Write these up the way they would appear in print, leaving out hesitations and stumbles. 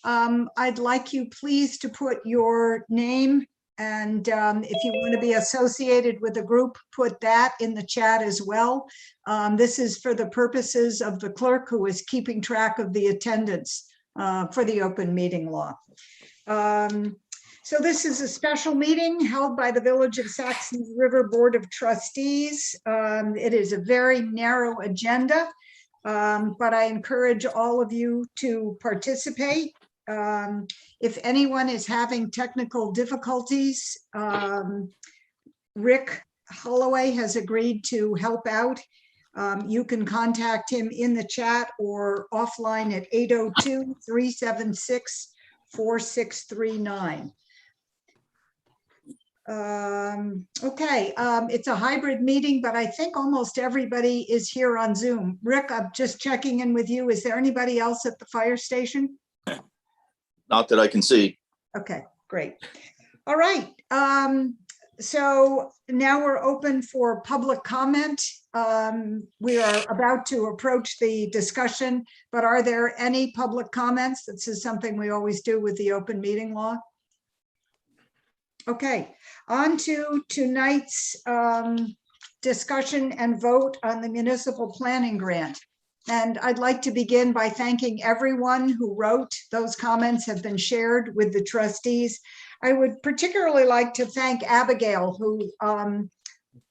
I'd like you please to put your name and if you want to be associated with the group, put that in the chat as well. This is for the purposes of the clerk who is keeping track of the attendance for the open meeting law. So this is a special meeting held by the Village of Saxtons River Board of Trustees. It is a very narrow agenda, but I encourage all of you to participate. If anyone is having technical difficulties, Rick Holloway has agreed to help out. You can contact him in the chat or offline at 802-376-4639. Okay, it's a hybrid meeting, but I think almost everybody is here on Zoom. Rick, I'm just checking in with you. Is there anybody else at the fire station? Not that I can see. Okay, great. All right. So now we're open for public comment. We are about to approach the discussion, but are there any public comments? This is something we always do with the open meeting law. Okay, on to tonight's discussion and vote on the municipal planning grant. And I'd like to begin by thanking everyone who wrote. Those comments have been shared with the trustees. I would particularly like to thank Abigail,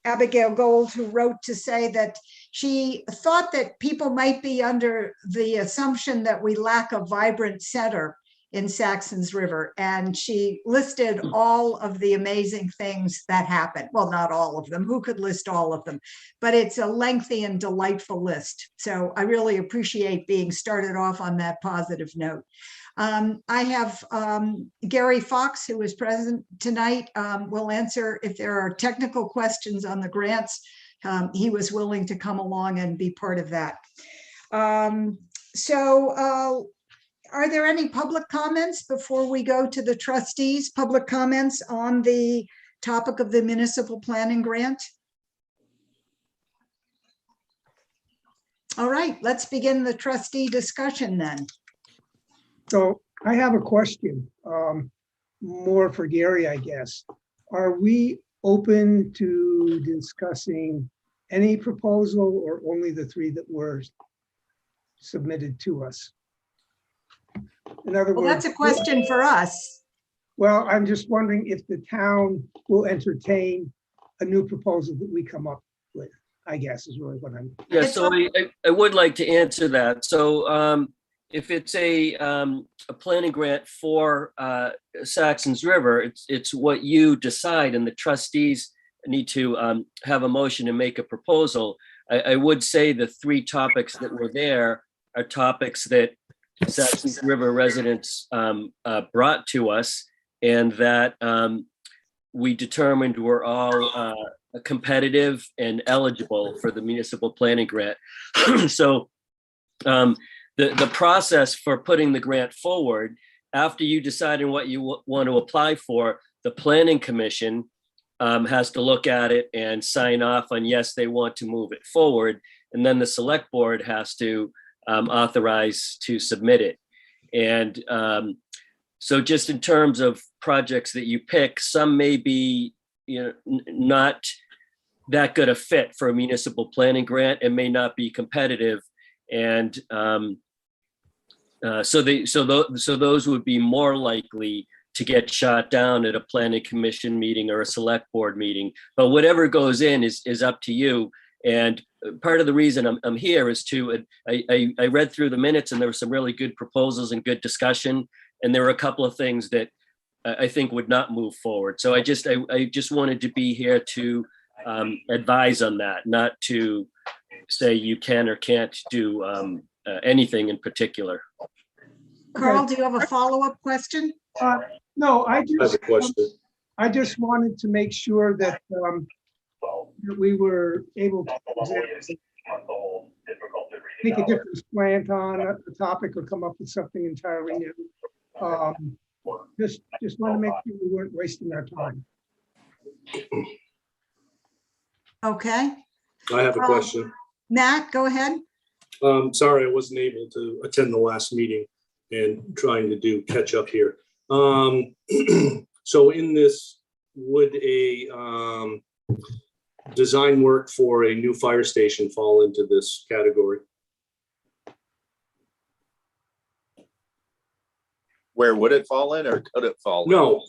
Abigail Gold, who wrote to say that she thought that people might be under the assumption that we lack a vibrant center in Saxtons River, and she listed all of the amazing things that happen. Well, not all of them, who could list all of them, but it's a lengthy and delightful list. So I really appreciate being started off on that positive note. I have Gary Fox, who is present tonight, will answer if there are technical questions on the grants. He was willing to come along and be part of that. Are there any public comments before we go to the trustees? Public comments on the topic of the municipal planning grant? All right, let's begin the trustee discussion then. So I have a question, more for Gary, I guess. Are we open to discussing any proposal or only the three that were submitted to us? In other words, that's a question for us. Well, I'm just wondering if the town will entertain a new proposal that we come up with, I guess is really what I'm. Yeah, so I would like to answer that. So if it's a planning grant for Saxtons River, it's what you decide, and the trustees need to have a motion and make a proposal. I would say the three topics that were there are topics that Saxtons River residents brought to us, and that we determined were all competitive and eligible for the municipal planning grant. So the process for putting the grant forward, after you decide on what you want to apply for, the planning commission has to look at it and sign off on yes, they want to move it forward, and then the select board has to authorize to submit it. And so just in terms of projects that you pick, some may be not that good a fit for a municipal planning grant and may not be competitive. And so those would be more likely to get shot down at a planning commission meeting or a select board meeting. But whatever goes in is up to you. And part of the reason I'm here is I read through the minutes, and there were some really good proposals and good discussion. And there were a couple of things that I think would not move forward. So I just wanted to be here to advise on that, not to say you can or can't do anything in particular. Carl, do you have a follow-up question? No, I have a question. I just wanted to make sure that we were able to take a different slant on a topic or come up with something entirely new. Just want to make sure we weren't wasting our time. Okay. I have a question. Matt, go ahead. Sorry, I wasn't able to attend the last meeting. and trying to do catch up here. So in this, would a design work for a new fire station fall into this category? Where would it fall in, or could it fall in? No,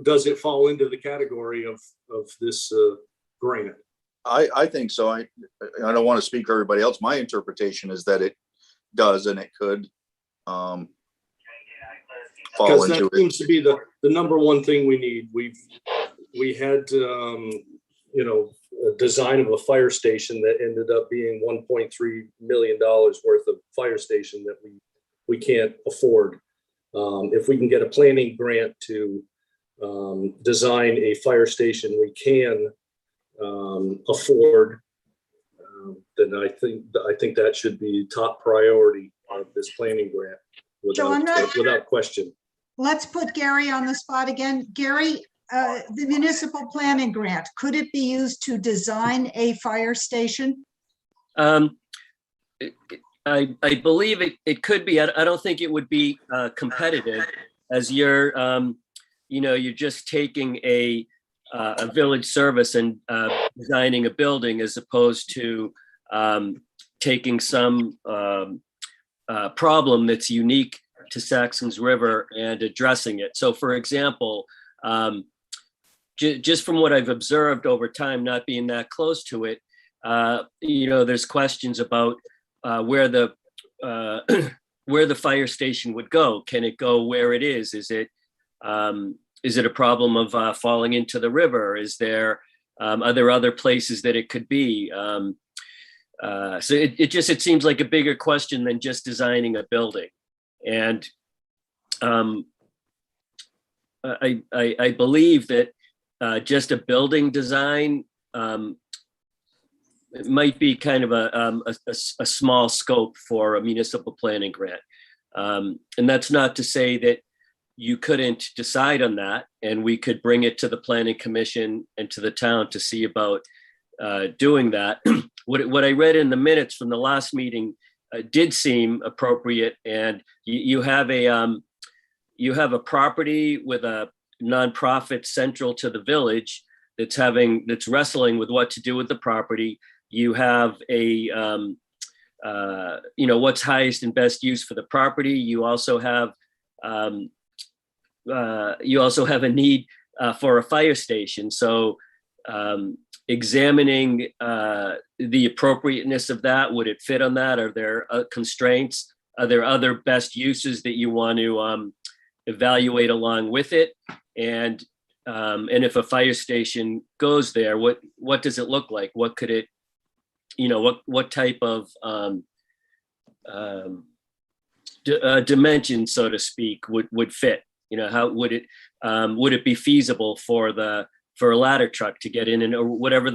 does it fall into the category of this grant? I think so. I don't want to speak for everybody else. My interpretation is that it does, and it could fall Because into that it. seems to be the number one thing we need. We had a design of a fire station that ended up being $1.3 million worth of fire station that we can't afford. If we can get a planning grant to design a fire station we can afford, then I think that should be top priority of this planning grant without question. Let's put Gary on the spot again. Gary, the municipal planning grant, could it be used to design a fire station? I believe it could be. I don't think it would be competitive, as you're just taking a village service and designing a building, as opposed to taking some problem that's unique to Saxtons River and addressing it. So, for example, just from what I've observed over time, not being that close to it, there's questions about where the fire station would go. Can it go where it is? Is it a problem of falling into the river? Are there other places that it could be? So it seems like a bigger question than just designing a building. And I believe that just a building design, it might be kind of a small scope for a municipal planning grant. And that's not to say that you couldn't decide on that, and we could bring it to the planning commission and to the town to see about doing that. What I read in the minutes from the last meeting did seem appropriate, and you have a property with a nonprofit central to the village that's wrestling with what to do with the property. You have what's highest and best use for the property. You also have a need for a fire station. So examining the appropriateness of that, would it fit on that? Are there constraints? Are there other best uses that you want to evaluate along with it? And if a fire station goes there, what does it look like? What could it, what type of dimension, so to speak, would fit? How would it be feasible for a ladder truck to get in, and or whatever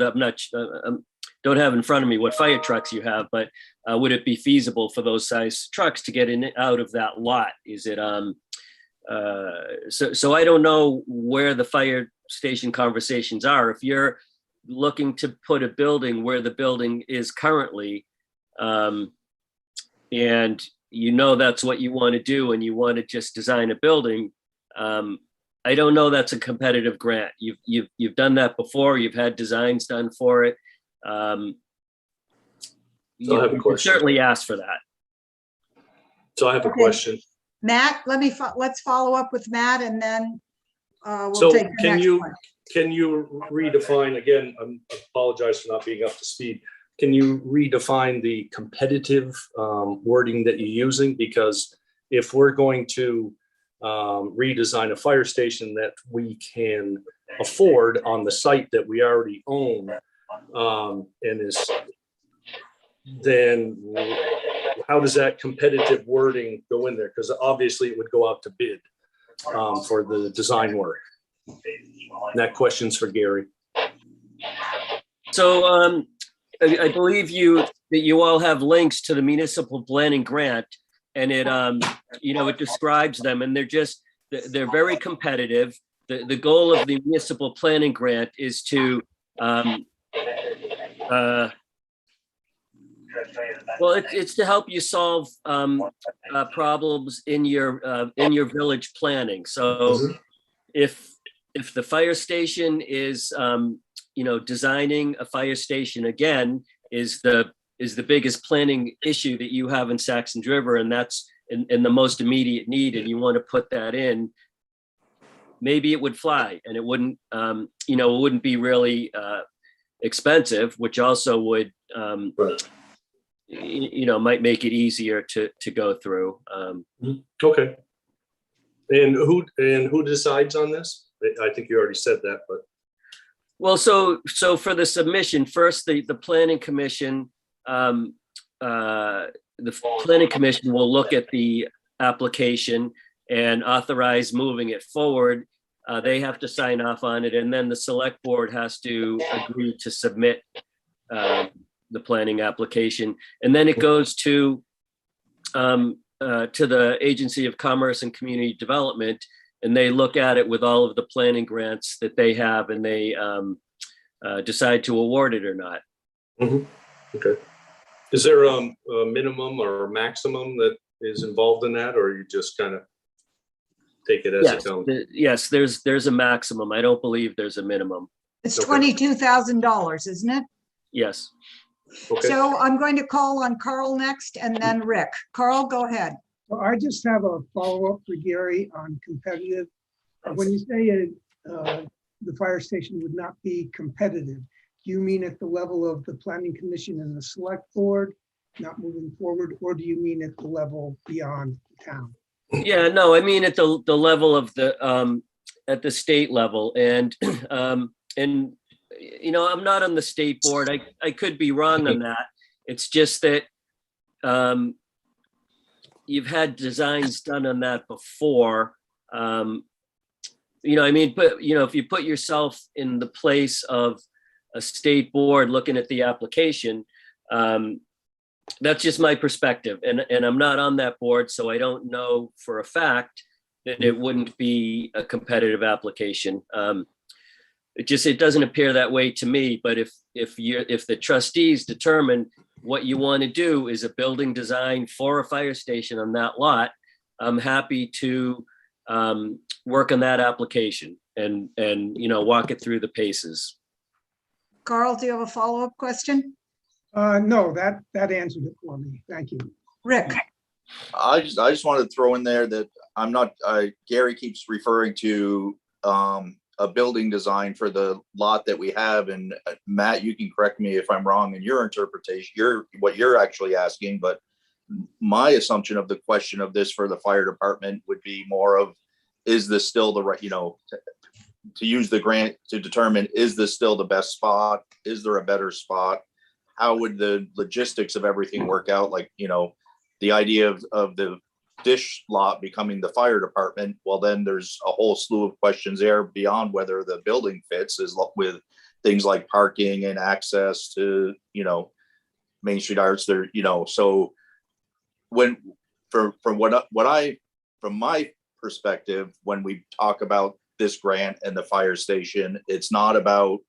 don't have in front of me what fire trucks you have, but would it be feasible for those size trucks to get in and out of that lot? Is it so I don't know where the fire station conversations are. If you're looking to put a building where the building is currently, and that's what you want to do, and you want to just design a building, I don't know that's a competitive grant. You've done that before. You've had designs done for it. So I have a question. Certainly ask for that. So I have a question. Matt, let's follow up with Matt, and then we'll So take the next one. Can you redefine, again, I apologize for not being up to speed. Can you redefine the competitive wording that you're using? Because if we're going to redesign a fire station that we can afford on the site that we already own, then how does that competitive wording go in there? Because obviously it would go out to bid for the design work. And that question's for Gary. So I believe that you all have links to the municipal planning grant, and it describes them, and they're very competitive. The goal of the municipal planning grant is to Well, it's to help you solve problems in your village planning. So if the fire station is, designing a fire station again is the biggest planning issue that you have in Saxons River, and that's in the most immediate need, and you want to put that in, maybe it would fly, and it wouldn't, it wouldn't be really expensive, which also would, Right. Might make it easier to go through. Okay. And who decides on this? I think you already said that, but. Well, so for the submission, first, the planning commission, the planning commission will look at the application and authorize moving it forward. They have to sign off on it, and then the select board has to agree to submit the planning application, and then it goes to the Agency of Commerce and Community Development, and they look at it with all of the planning grants that they have, and they decide to award it or not. Mhm. Okay. Is there a minimum or a maximum that is involved in that, or you just kind of take it as it Yes, comes? yes, there's a maximum. I don't believe there's a minimum. It's Okay. $22,000, isn't it? Yes. Okay. So I'm going to call on Carl next and then Rick. Carl, go ahead. Well, I just have a follow-up for Gary on competitive. When you say the fire station would not be competitive, do you mean at the level of the planning commission and the select board, not moving forward, or do you mean at the level beyond the town? Yeah, no, I mean at the level of at the state level, and I'm not on the state board. I could be wrong on that. It's just that you've had designs done on that before. But if you put yourself in the place of a state board looking at the application, that's just my perspective, and I'm not on that board, so I don't know for a fact that it wouldn't be a competitive application. It doesn't appear that way to me. But if the trustees determine what you want to do is a building design for a fire station on that lot, I'm happy to work on that application and walk it through the paces. Carl, do you have a follow-up question? No, that answered it for me. Thank you. Rick? I just wanted to throw in there that I'm not, Gary keeps referring to a building design for the lot that we have. And Matt, you can correct me if I'm wrong in your interpretation, what you're actually asking, but my assumption of the question of this for the fire department would be more of, is this still the right, to use the grant to determine, is this still the best spot? Is there a better spot? How would the logistics of everything work out? Like, the idea of the dish lot becoming the fire department, well, then there's a whole slew of questions there beyond whether the building fits, is with things like parking and access to, Main Street Arts there, so from my perspective, when we talk about this grant and the fire station, it's not about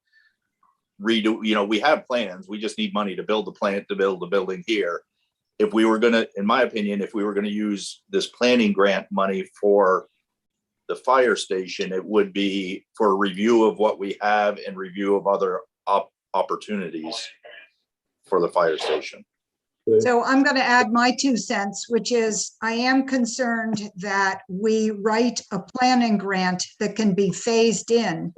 we have plans, we just need money to build the plant, to build the building here. If we were gonna, in my opinion, if we were gonna use this planning grant money for the fire station, it would be for a review of what we have and review of other opportunities for the fire station. So I'm going to add my 2 cents, which is I am concerned that we write a planning grant that can be phased in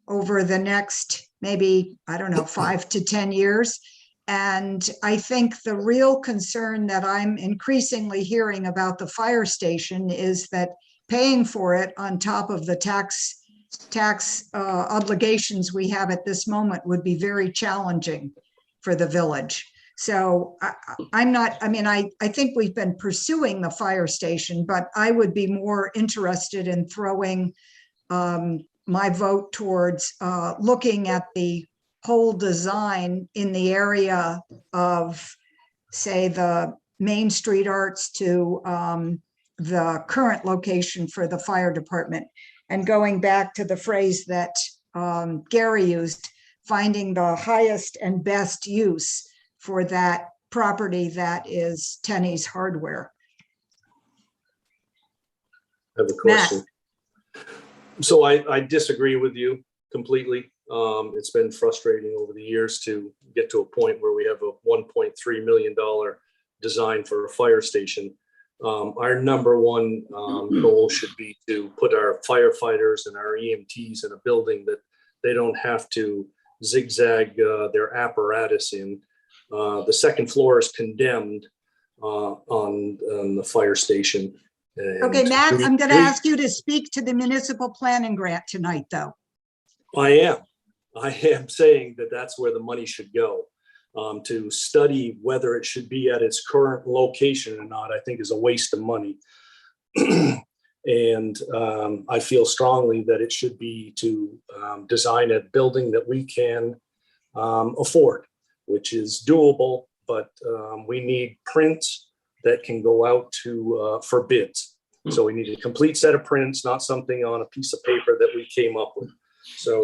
over the next, maybe, 5 to 10 years. And I think the real concern that I'm increasingly hearing about the fire station is that paying for it on top of the tax obligations we have at this moment would be very challenging for the village. So I think we've been pursuing the fire station, but I would be more interested in throwing my vote towards looking at the whole design in the area of, say, the Main Street Arts to the current location for the fire department. And going back to the phrase that Gary used, finding the highest and best use for that property that is Tenny's Hardware. I have a Matt. question. So I disagree with you completely. It's been frustrating over the years to get to a point where we have a $1.3 million design for a fire station. Our number one goal should be to put our firefighters and our EMTs in a building that they don't have to zigzag their apparatus in. The second floor is condemned on the fire station. Okay, And Matt, we- I'm going to we- ask you to speak to the municipal planning grant tonight, though. I am saying that that's where the money should go. To study whether it should be at its current location or not, I think is a waste of money. And I feel strongly that it should be to design a building that we can afford, which is doable, but we need prints that can go out to for bids. So we need a complete set of prints, not something on a piece of paper that we came up with. So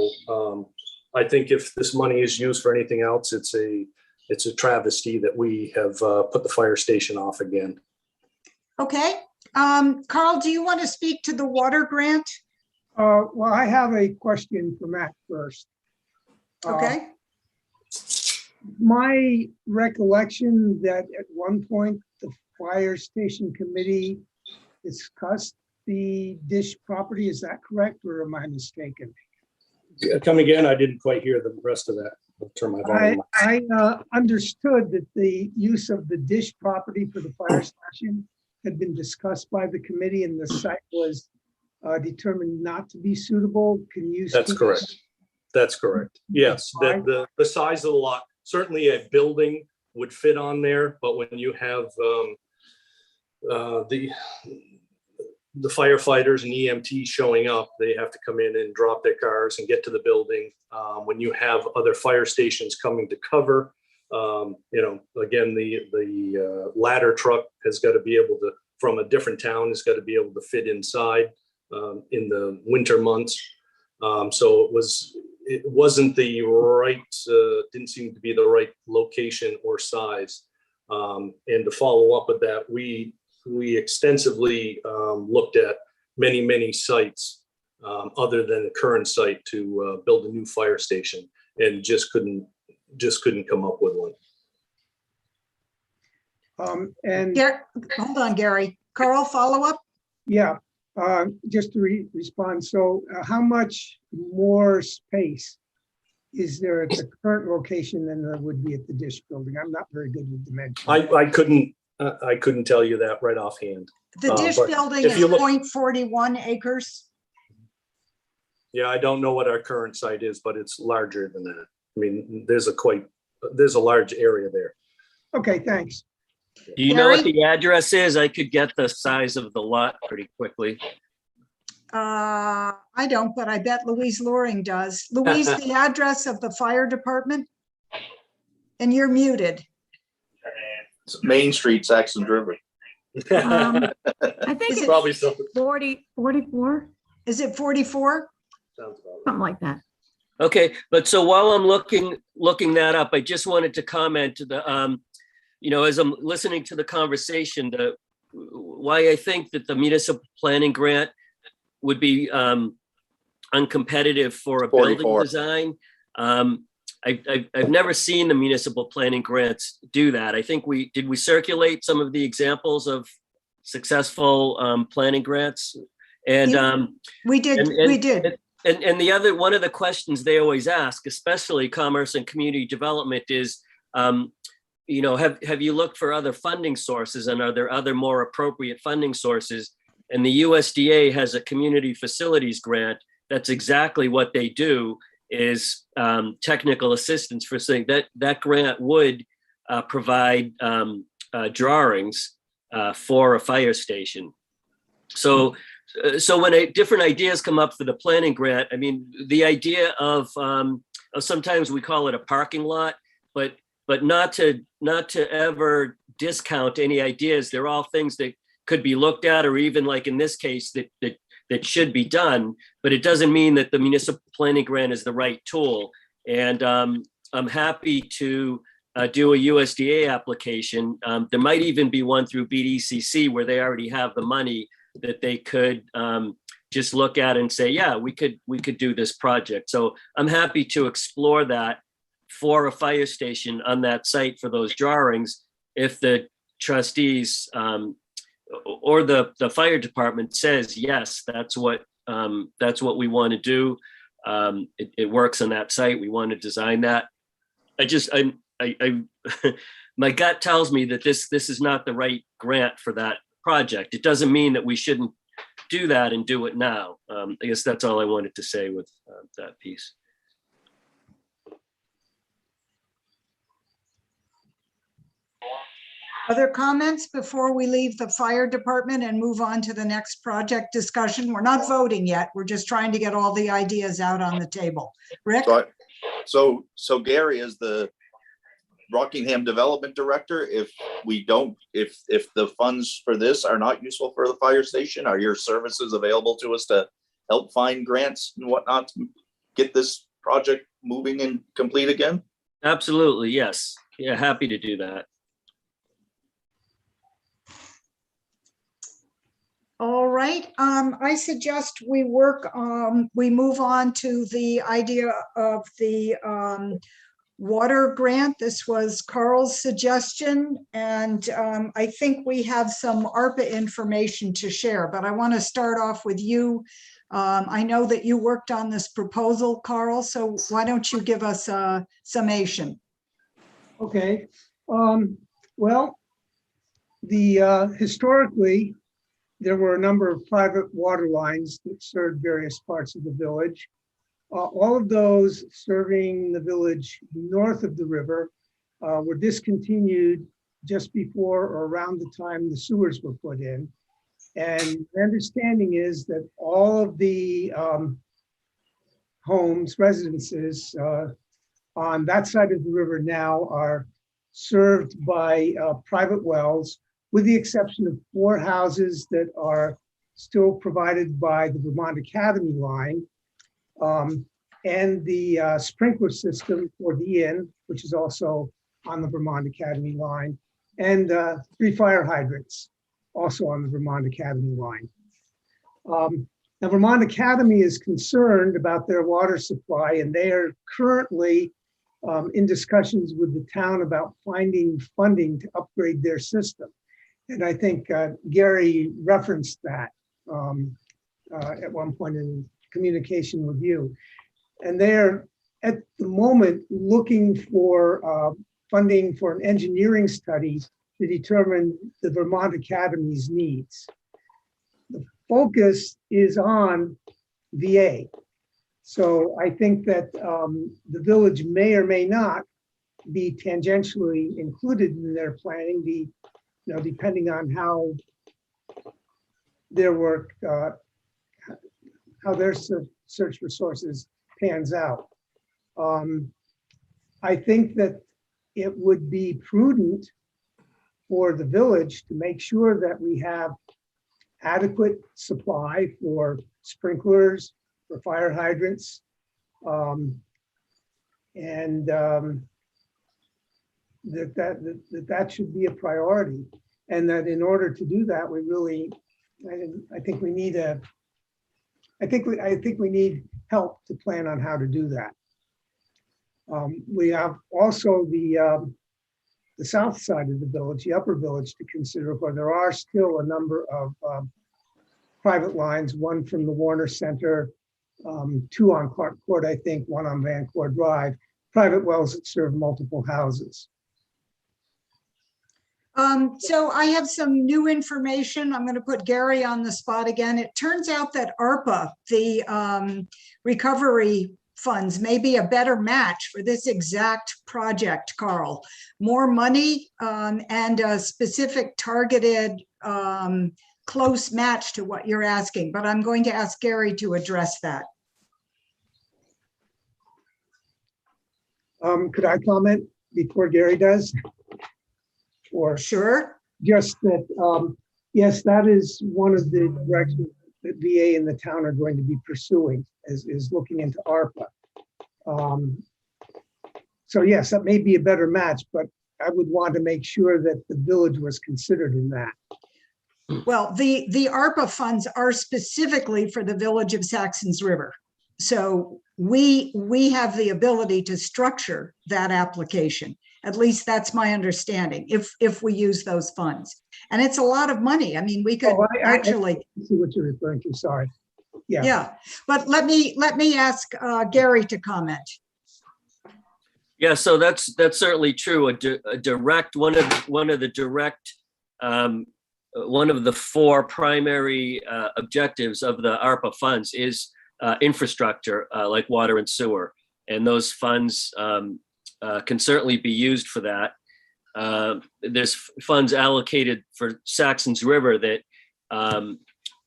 I think if this money is used for anything else, it's a travesty that we have put the fire station off again. Okay, Carl, do you want to speak to the water grant? Well, I have a question for Matt first. Okay, My recollection that at one point, the fire station committee discussed the Dish property, is that correct, or am I mistaken? Come again, I didn't quite hear the rest of that. I'll turn my volume up. I understood that the use of the Dish property for the fire station had been discussed by the committee and the site was determined not to be suitable. Can you? That's speak- correct. That's correct. Yes, the size of the lot, certainly a building would fit on there, but when you have the firefighters and EMTs showing up, they have to come in and drop their cars and get to the building. When you have other fire stations coming to cover, again, the ladder truck has got to be able to, from a different town, has got to be able to fit inside in the winter months. So it wasn't the right, didn't seem to be the right location or size. And to follow up with that, we extensively looked at many sites other than the current site to build a new fire station, and just couldn't come up with one. And hold on, Gary. Carl, follow up? yeah, just to respond. So how much more space is there at the current location than there would be at the Dish building? I'm not very good with dimensions. I couldn't tell you that right offhand. The Dish but building if is you look- 0.41 acres. Yeah, I don't know what our current site is, but it's larger than that. I mean, there's a large area there. Okay, thanks. Do you know what Gary? the address is? I could get the size of the lot pretty quickly. I don't, but I bet Louise Loring does. Louise, the address of the fire department? And you're muted. It's Main Street, Saxtons River. I think Is it's it- Probably something. 44, Is it 44? Sounds about right. something like that. Okay, but so while I'm looking that up, I just wanted to comment to the, as I'm listening to the conversation, why I think that the municipal planning grant would be uncompetitive for a building 44. design. I've never seen the municipal planning grants do that. I think we circulate some of the examples of successful planning grants, and We did, we did. And one of the questions they always ask, especially commerce and community development, is, have you looked for other funding sources, and are there other more appropriate funding sources? And the USDA has a community facilities grant. That's exactly what they do, is technical assistance for saying that grant would provide drawings for a fire station. So when different ideas come up for the planning grant, I mean, the idea of sometimes we call it a parking lot, but not to ever discount any ideas. They're all things that could be looked at, or even like in this case that should be done, but it doesn't mean that the municipal planning grant is the right tool. And I'm happy to do a USDA application. There might even be one through BDCC where they already have the money that they could just look at and say, yeah, we could do this project. So I'm happy to explore that for a fire station on that site for those drawings. If the trustees or the fire department says, yes, that's what we want to do. It works on that site. We want to design that. I my gut tells me that this is not the right grant for that project. It doesn't mean that we shouldn't do that and do it now. I guess that's all I wanted to say with that piece. Other comments before we leave the fire department and move on to the next project discussion? We're not voting yet. We're just trying to get all the ideas out on the table. Rick? So Gary is the Rockingham Development Director. If the funds for this are not useful for the fire station, are your services available to us to help find grants and whatnot to get this project moving and complete again? Absolutely, yes. Yeah, happy to do that. All right, I suggest we move on to the idea of the water grant. This was Carl's suggestion, and I think we have some ARPA information to share, but I want to start off with you. I know that you worked on this proposal, Carl, so why don't you give us a summation? Okay, well, historically, there were a number of private water lines that served various parts of the village. All of those serving the village north of the river were discontinued just before or around the time the sewers were put in. And the understanding is that all of the homes, residences on that side of the river now are served by private wells, with the exception of 4 houses that are still provided by the Vermont Academy line, and the sprinkler system for the inn, which is also on the Vermont Academy line, and 3 fire hydrants, also on the Vermont Academy line. Now, Vermont Academy is concerned about their water supply, and they are currently in discussions with the town about finding funding to upgrade their system. And I think Gary referenced that at one point in communication with you. And they're at the moment looking for funding for an engineering study to determine the Vermont Academy's needs. The focus is on VA. So I think that the village may or may not be tangentially included in their planning, depending on how their work, how their search for sources pans out. I think that it would be prudent for the village to make sure that we have adequate supply for sprinklers, for fire hydrants, and that should be a priority. And that in order to do that, we really, I think we need help to plan on how to do that. We have also the south side of the village, the upper village, to consider, where there are still a number of private lines, one from the Warner Center, 2 on Clark Court, I think, 1 on Van Court Drive, private wells that serve multiple houses. So I have some new information. I'm going to put Gary on the spot again. It turns out that ARPA, the recovery funds, may be a better match for this exact project, Carl. More money and a specific targeted close match to what you're asking, but I'm going to ask Gary to address that. Could I comment before Gary does? Or sure. Just that, yes, that is one of the directions that VA and the town are going to be pursuing, is looking into ARPA. So yes, that may be a better match, but I would want to make sure that the village was considered in that. Well, the ARPA funds are specifically for the village of Saxons River. So we have the ability to structure that application. At least that's my understanding, if we use those funds. And it's a lot of money. I mean, we could Oh, I actually, see what you're referring to, sorry. Yeah, yeah. But let me ask Gary to comment. Yeah, so that's certainly true. A direct, one of the direct, one of the four primary objectives of the ARPA funds is infrastructure, like water and sewer. And those funds can certainly be used for that. There's funds allocated for Saxons River that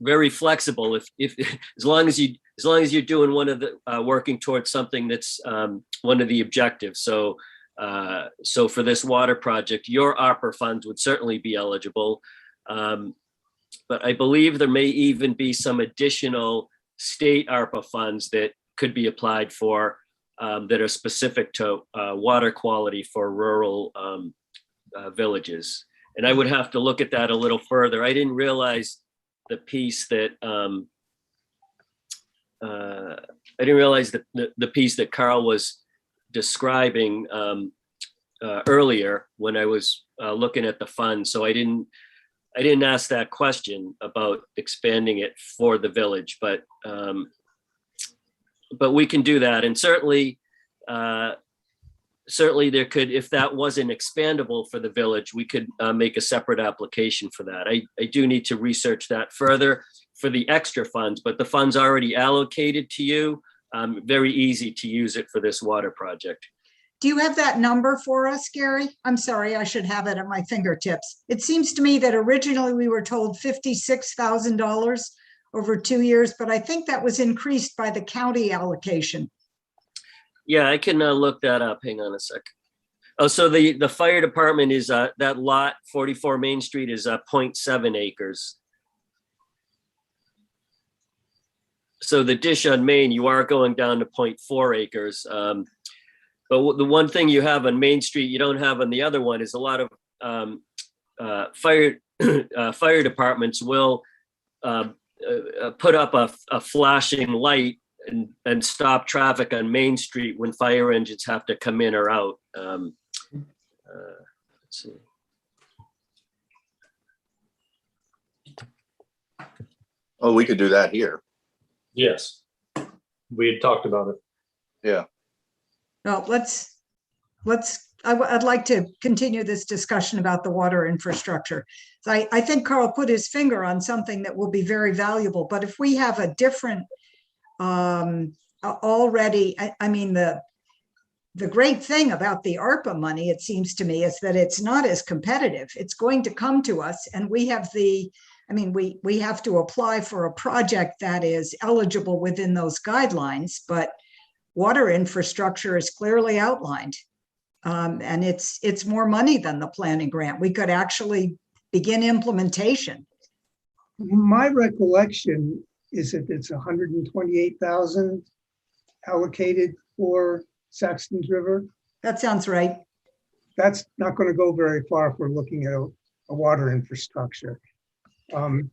very flexible. If as long as you're doing one of the working towards something that's one of the objectives. So for this water project, your ARPA funds would certainly be eligible. But I believe there may even be some additional state ARPA funds that could be applied for that are specific to water quality for rural villages. And I would have to look at that a little further. I didn't realize the piece that the piece that Carl was describing earlier when I was looking at the fund. So I didn't ask that question about expanding it for the village, but we can do that. And certainly there could, if that wasn't expandable for the village, we could make a separate application for that. I do need to research that further for the extra funds, but the funds already allocated to you, very easy to use it for this water project. Do you have that number for us, Gary? I'm sorry, I should have it at my fingertips. It seems to me that originally we were told $56,000 over 2 years, but I think that was increased by the county allocation. Yeah, I can look that up. Hang on a sec. Oh, so the fire department is that lot 44 Main Street is 0.7 acres. So the dish on Main, you are going down to 0.4 acres. But the one thing you have on Main Street you don't have on the other one is a lot of fire departments will put up a flashing light and stop traffic on Main Street when fire engines have to come in or out. Let's see. Oh, we could do that here. Yes. We had talked about it. Yeah. Well, I'd like to continue this discussion about the water infrastructure. So I think Carl put his finger on something that will be very valuable, but if we have a different already, I mean, the great thing about the ARPA money, it seems to me, is that it's not as competitive. It's going to come to us and we have we have to apply for a project that is eligible within those guidelines, but water infrastructure is clearly outlined. And it's more money than the planning grant. We could actually begin implementation. my recollection is that it's 128,000 allocated for Saxtons River. That sounds right. That's not going to go very far if we're looking at a water infrastructure. VA,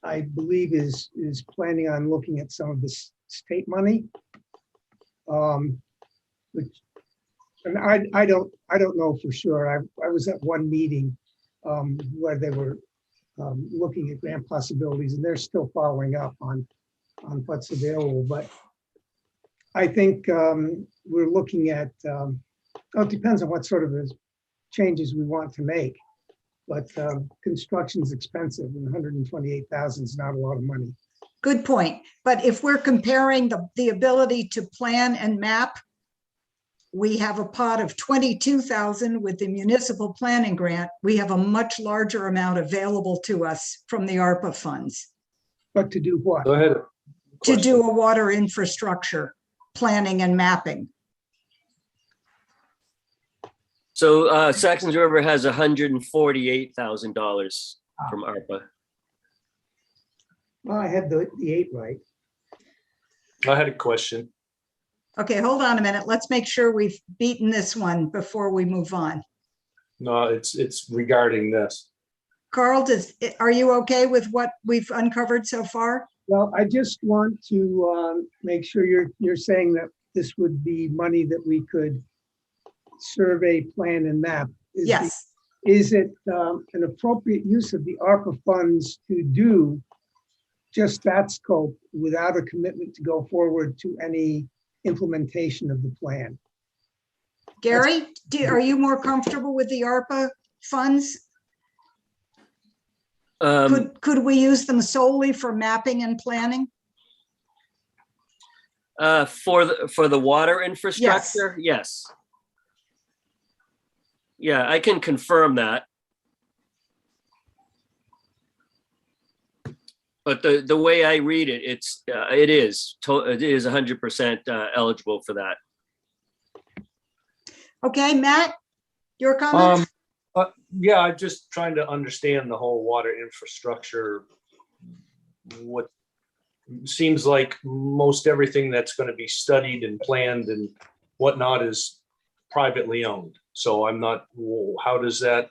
I believe is planning on looking at some of this state money. And I don't know for sure. I was at one meeting where they were looking at grant possibilities, and they're still following up on what's available. But I think we're looking at, it depends on what sort of changes we want to make. But construction is expensive, and 128,000 is not a lot of money. Good point. But if we're comparing the ability to plan and map, we have a pot of 22,000 with the municipal planning grant. We have a much larger amount available to us from the ARPA funds But to do what? Go ahead. to do a water infrastructure planning and mapping. So Saxons River has $148,000 from ARPA. Well, I had the 8 right. I had a question. Okay, hold on a minute. Let's make sure we've beaten this one before we move on. No, it's regarding this. Carl, are you okay with what we've uncovered so far? Well, I just want to make sure you're saying that this would be money that we could survey, plan, and map. Yes. Is it an appropriate use of the ARPA funds to do just that scope without a commitment to go forward to any implementation of the plan? Gary, are you more comfortable with the ARPA funds? Could we use them solely for mapping and planning? For the water infrastructure, yes. Yeah, I can confirm that. But the way I read it, it is 100% eligible for that. Okay, Matt, your comments? Yeah, I'm just trying to understand the whole water infrastructure. What seems like most everything that's going to be studied and planned and whatnot is privately owned. So I'm not, how does that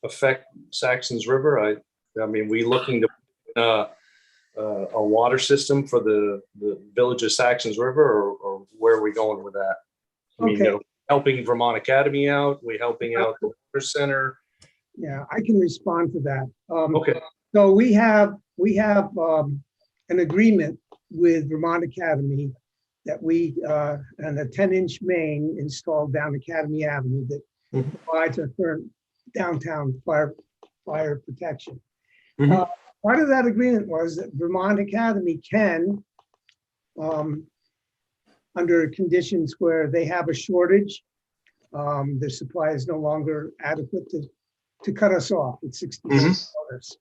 affect Saxtons River? I mean, we looking to a water system for the village of Saxtons River, or where are we going with that? I mean, Okay. helping Vermont Academy out, we helping out the water center. Yeah, I can respond to that. Okay. So we have an agreement with Vermont Academy that and a 10-inch main installed down Academy Avenue that provides our current downtown fire protection. Part of that agreement was that Vermont Academy can, under conditions where they have a shortage, the supply is no longer adequate to cut us off at 60 days notice.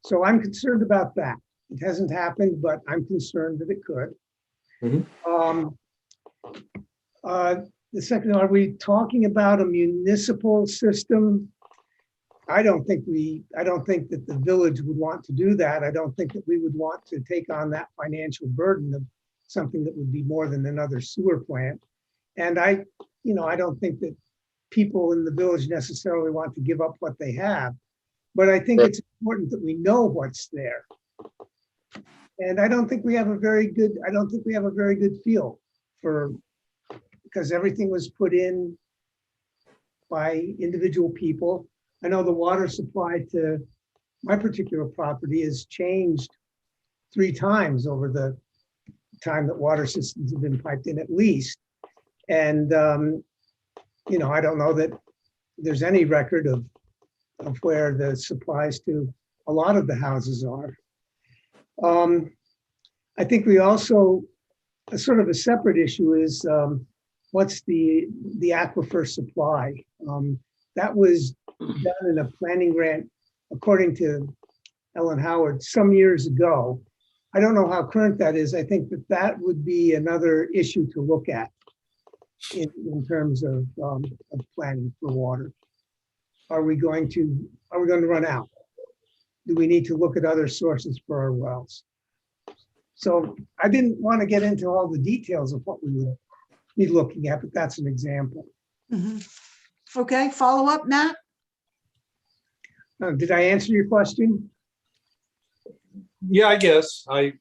So I'm concerned about that. It hasn't happened, but I'm concerned that it could. The second, are we talking about a municipal system? I don't think that the village would want to do that. I don't think that we would want to take on that financial burden of something that would be more than another sewer plant. And I don't think that people in the village necessarily want to give up what they have, but I think it's important that we know what's there. And I don't think we have a very good feel for, because everything was put in by individual people. I know the water supply to my particular property has changed 3 times over the time that water systems have been piped in, at least. And, I don't know that there's any record of where the supplies to a lot of the houses are. I think we also, a sort of a separate issue is what's the aquifer supply? That was done in a planning grant, according to Ellen Howard, some years ago. I don't know how current that is. I think that would be another issue to look at in terms of planning for water. Are we going to run out? Do we need to look at other sources for our wells? So I didn't want to get into all the details of what we would be looking at, but that's an example. Okay, follow up, Matt? Did I answer your question? Yeah, I guess. It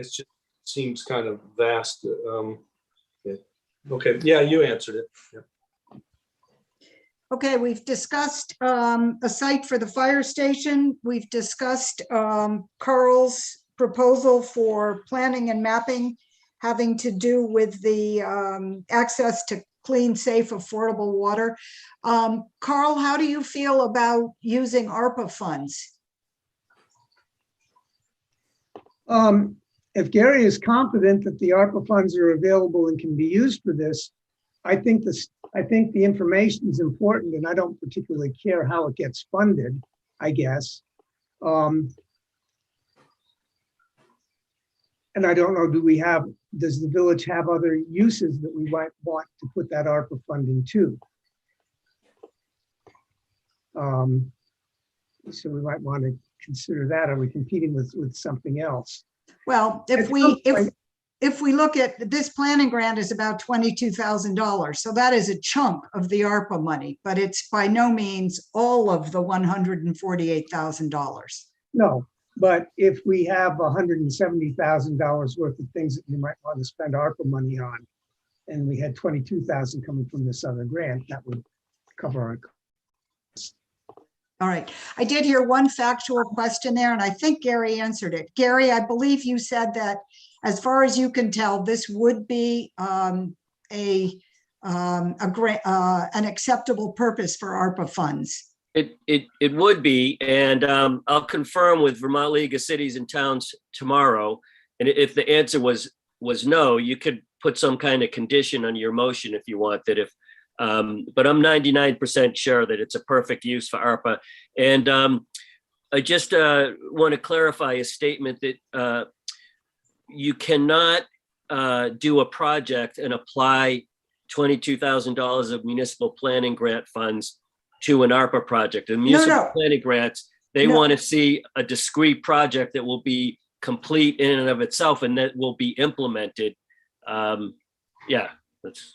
just seems kind of vast. Okay, yeah, you answered it. Yeah. Okay, we've discussed a site for the fire station. We've discussed Carl's proposal for planning and mapping having to do with the access to clean, safe, affordable water. Carl, how do you feel about using ARPA funds? If Gary is confident that the ARPA funds are available and can be used for this, I think the information is important, and I don't particularly care how it gets funded, I guess. And I don't know, does the village have other uses that we might want to put that ARPA funding to? So we might want to consider that. Are we competing with something else? Well, if if we look at this planning grant is about $22,000. So that is a chunk of the ARPA money, but it's by no means all of the $148,000. No, but if we have $170,000 worth of things that you might want to spend ARPA money on, and we had 22,000 coming from this other grant, that would cover our. All right. I did hear one factual question there, and I think Gary answered it. Gary, I believe you said that as far as you can tell, this would be an acceptable purpose for ARPA funds. It would be, and I'll confirm with Vermont League of Cities and Towns tomorrow. And if the answer was no, you could put some kind of condition on your motion if you want that. If but I'm 99% sure that it's a perfect use for ARPA. And I just want to clarify a statement that you cannot do a project and apply $22,000 of municipal planning grant funds to an ARPA project. And municipal planning grants, they want to see a discrete project that will be complete in and of itself and that will be implemented. Yeah, that's.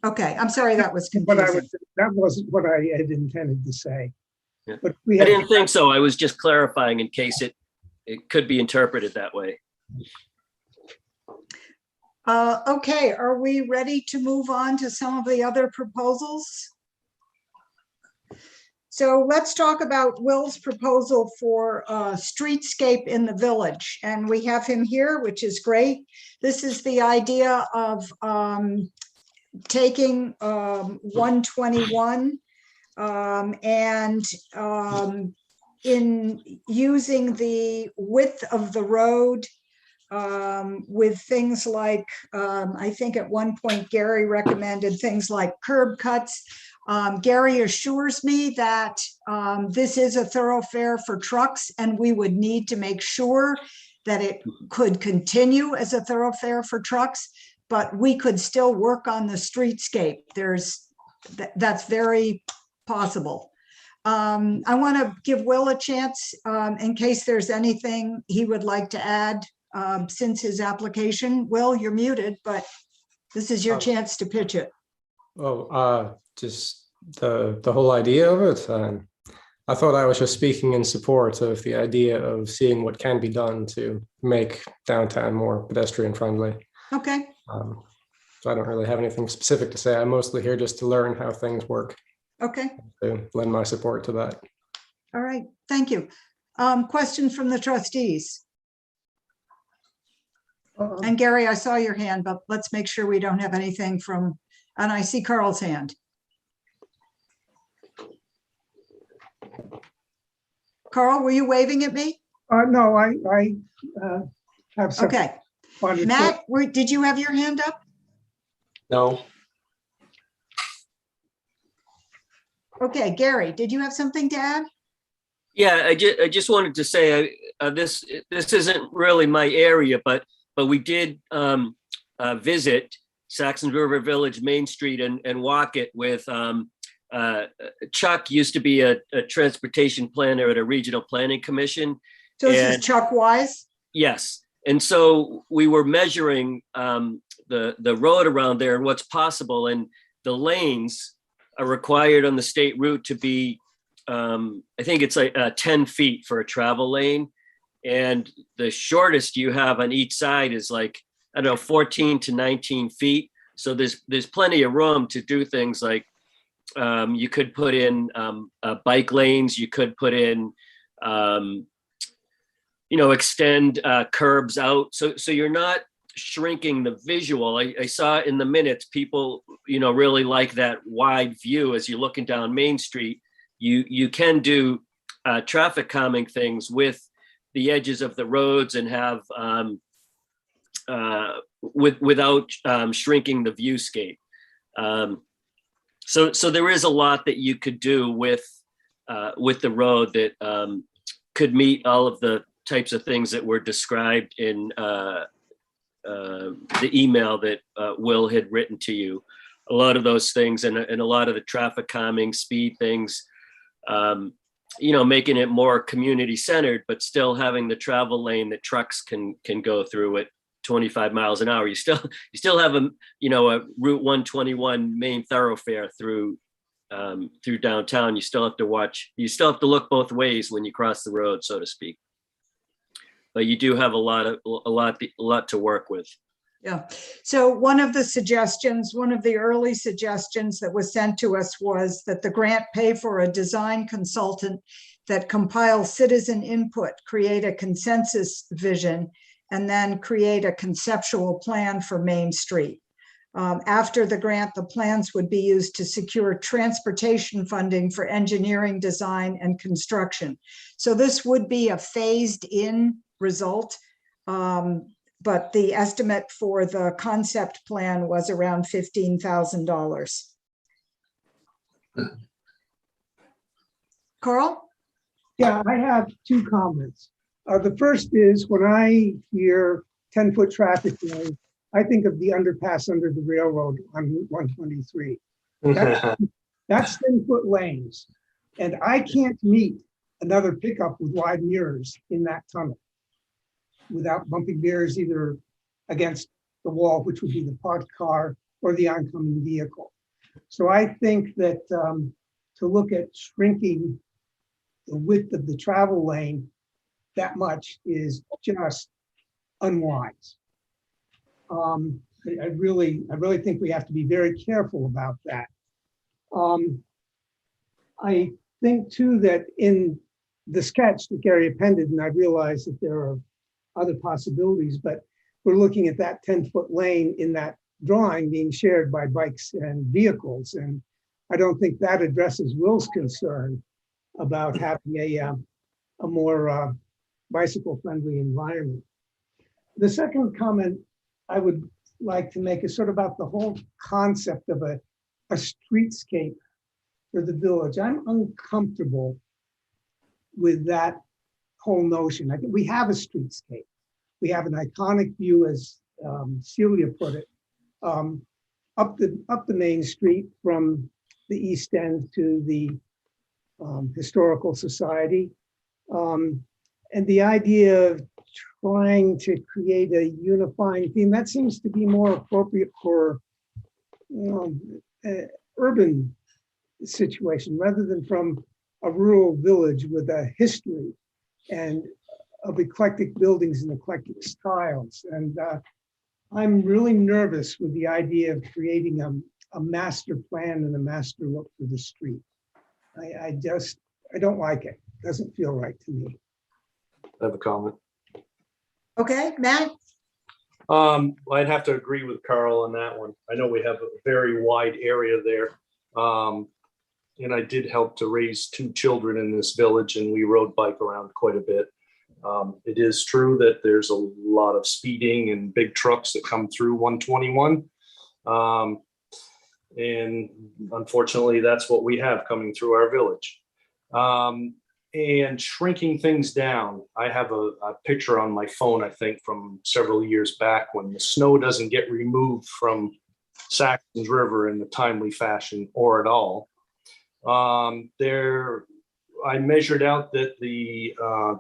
Okay, I'm sorry that was But confusing. that wasn't what I had intended to say. Yeah. But we I had, didn't think so. I was just clarifying in case it could be interpreted that way. Okay, are we ready to move on to some of the other proposals? So let's talk about Will's proposal for streetscape in the village. And we have him here, which is great. This is the idea of taking 121 and in using the width of the road with things like, I think at one point Gary recommended things like curb cuts. Gary assures me that this is a thoroughfare for trucks and we would need to make sure that it could continue as a thoroughfare for trucks, but we could still work on the streetscape. That's very possible. I want to give Will a chance in case there's anything he would like to add since his application. Will, you're muted, but this is your chance to pitch it. Oh, just the whole idea of it. I thought I was just speaking in support of the idea of seeing what can be done to make downtown more pedestrian friendly. Okay. So I don't really have anything specific to say. I'm mostly here just to learn how things work. Okay. To lend my support to that. All right. Thank you. Question from the trustees. And Gary, I saw your hand, but let's make sure we don't have anything from, and I see Carl's hand. Carl, were you waving at me? no, I have some. Okay. Matt, did you have your hand up? No. Okay, Gary, did you have something to add? Yeah, I just wanted to say this isn't really my area, but we did visit Saxtons River Village Main Street and walk it with Chuck. Used to be a transportation planner at a regional planning commission. So this is Chuck Wise? Yes. And so we were measuring the road around there and what's possible. And the lanes are required on the state route to be, I think it's like 10 feet for a travel lane. And the shortest you have on each side is like, I don't know, 14 to 19 feet. So there's plenty of room to do things like you could put in bike lanes, you could put in, extend curbs out. So you're not shrinking the visual. I saw in the minutes, people, really like that wide view as you're looking down Main Street. You can do traffic calming things with the edges of the roads and have without shrinking the viewscape. So there is a lot that you could do with the road that could meet all of the types of things that were described in the email that Will had written to you. A lot of those things and a lot of the traffic calming, speed things, making it more community centered, but still having the travel lane that trucks can go through it. 25 miles an hour. You still have a Route 121 main thoroughfare through downtown. You still have to look both ways when you cross the road, so to speak. But you do have a lot to work with. Yeah. So one of the early suggestions that was sent to us was that the grant pay for a design consultant that compiles citizen input, create a consensus vision, and then create a conceptual plan for Main Street. After the grant, the plans would be used to secure transportation funding for engineering, design, and construction. So this would be a phased-in result. But the estimate for the concept plan was around $15,000. Carl? Yeah, I have two comments. The first is when I hear 10-foot traffic lane, I think of the underpass under the railroad on Route 123. That's 10-foot lanes. And I can't meet another pickup with wide mirrors in that tunnel without bumping mirrors either against the wall, which would be the parked car, or the oncoming vehicle. So I think that to look at shrinking the width of the travel lane that much is just unwise. I really think we have to be very careful about that. I think too that in the sketch that Gary appended, and I realize that there are other possibilities, but we're looking at that 10-foot lane in that drawing being shared by bikes and vehicles. And I don't think that addresses Will's concern about having a more bicycle-friendly environment. The second comment I would like to make is sort of about the whole concept of a streetscape for the village. I'm uncomfortable with that whole notion. I think we have a streetscape. We have an iconic view, as Celia put it, up the main street from the East End to the Historical Society. And the idea of trying to create a unifying theme, that seems to be more appropriate for urban situation rather than from a rural village with a history and of eclectic buildings and eclectic styles. And I'm really nervous with the idea of creating a master plan and a master look for the street. I don't like it. It doesn't feel right to me. I have a comment. Okay, Matt? I'd have to agree with Carl on that one. I know we have a very wide area there. And I did help to raise 2 children in this village, and we rode bike around quite a bit. It is true that there's a lot of speeding and big trucks that come through 121. And unfortunately, that's what we have coming through our village. And shrinking things down. I have a picture on my phone, I think, from several years back when the snow doesn't get removed from Saxtons River in a timely fashion or at all. I measured out that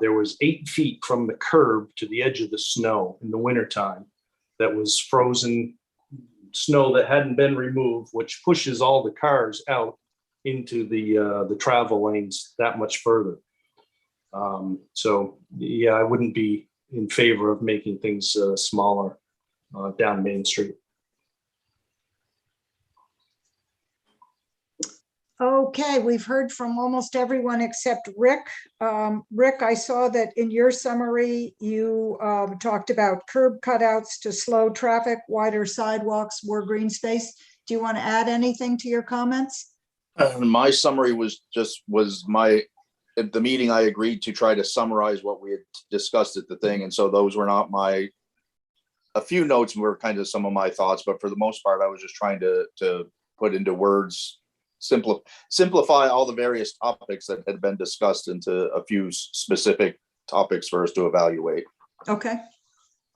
there was 8 feet from the curb to the edge of the snow in the wintertime that was frozen snow that hadn't been removed, which pushes all the cars out into the travel lanes that much further. So yeah, I wouldn't be in favor of making things smaller down Main Street. Okay, we've heard from almost everyone except Rick. Rick, I saw that in your summary, you talked about curb cutouts to slow traffic, wider sidewalks, more green space. Do you want to add anything to your comments? My summary was at the meeting, I agreed to try to summarize what we had discussed at the thing. And so those were not a few notes were kind of some of my thoughts, but for the most part, I was just trying to put into words, simplify all the various topics that had been discussed into a few specific topics for us to evaluate. Okay.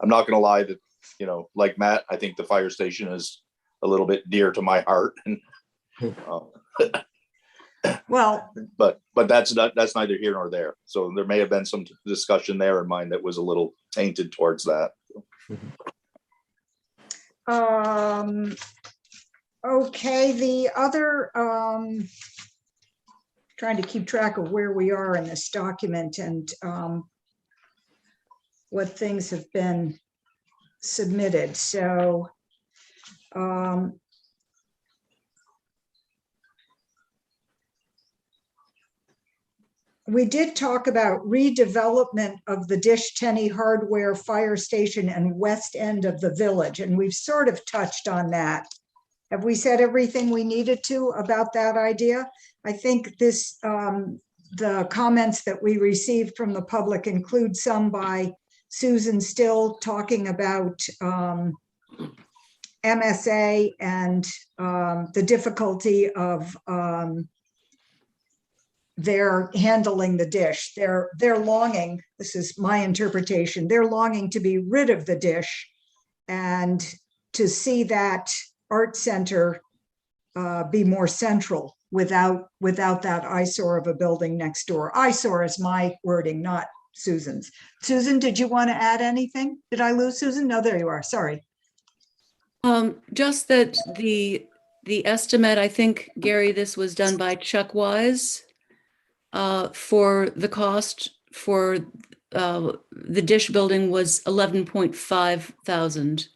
I'm not going to lie that, like Matt, I think the fire station is a little bit dear to my heart. Well, but that's neither here nor there. So there may have been some discussion there in mine that was a little tainted towards that. Okay, the other, trying to keep track of where we are in this document and what things have been submitted. So we did talk about redevelopment of the Dish Tenny Hardware Fire Station and west end of the village, and we've sort of touched on that. Have we said everything we needed to about that idea? I think this, the comments that we received from the public include some by Susan Still talking about MSA and the difficulty of their handling the dish. They're longing, this is my interpretation, they're longing to be rid of the dish and to see that art center be more central without that eyesore of a building next door. Eyesore is my wording, not Susan's. Susan, did you want to add anything? Did I lose Susan? No, there you are. Sorry. Just that the estimate, I think, Gary, this was done by Chuck Wise for the cost for the dish building was 11.5 thousand,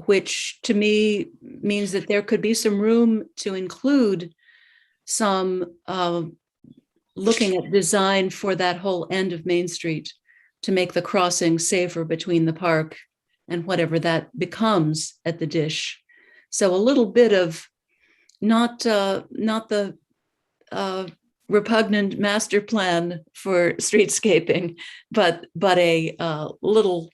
which to me means that there could be some room to include some looking at design for that whole end of Main Street to make the crossing safer between the park and whatever that becomes at the dish. So a little bit of not the repugnant master plan for streetscaping, but a little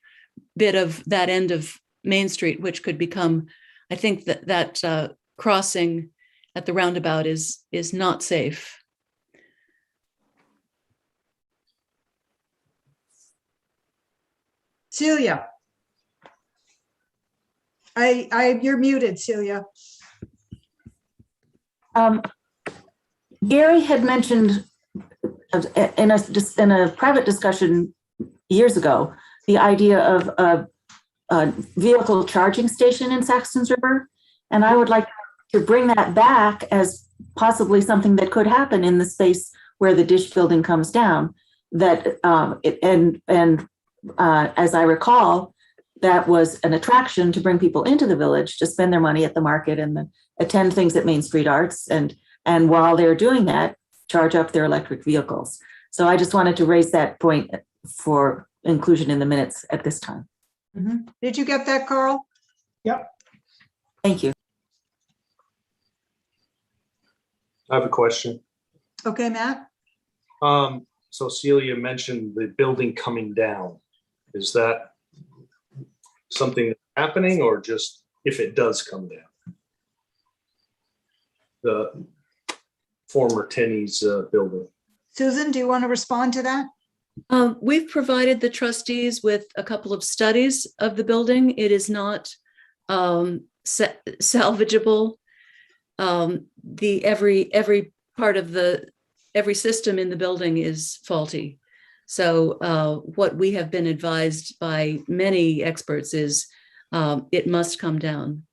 bit of that end of Main Street, which could become, I think that crossing at the roundabout is not safe. Celia. You're muted, Celia. Gary had mentioned in a private discussion years ago, the idea of a vehicle charging station in Saxtons River. And I would like to bring that back as possibly something that could happen in the space where the dish building comes down. That as I recall, that was an attraction to bring people into the village to spend their money at the market and attend things at Main Street Arts. And while they're doing that, charge up their electric vehicles. So I just wanted to raise that point for inclusion in the minutes at this time. Mm-hmm. Did you get that, Carl? Yep. Thank you. I have a question. Okay, Matt. So Celia mentioned the building coming down. Is that something that's happening or just if it does come down? The former Tenny's building. Susan, do you want to respond to that? We've provided the trustees with a couple of studies of the building. It is not salvageable. Every part of every system in the building is faulty. So what we have been advised by many experts is it must come down.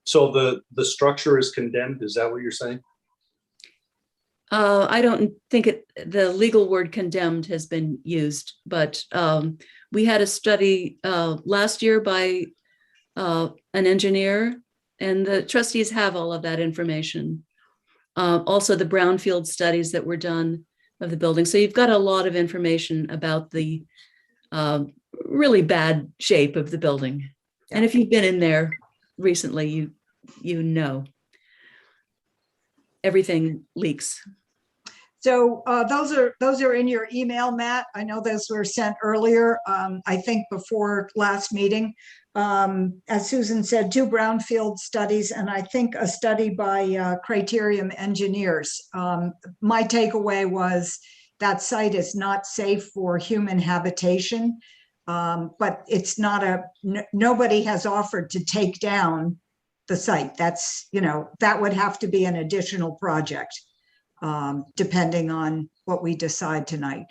So the structure is condemned. Is that what you're saying? I don't think the legal word condemned has been used, but we had a study last year by an engineer, and the trustees have all of that information. Also the brownfield studies that were done of the building. So you've got a lot of information about the really bad shape of the building. And if you've been in there recently, you know everything leaks. So those are in your email, Matt. I know those were sent earlier, I think before last meeting. As Susan said, 2 brownfield studies, and I think a study by Criterium Engineers. My takeaway was that site is not safe for human habitation, but it's not nobody has offered to take down the site. That's, that would have to be an additional project, depending on what we decide tonight.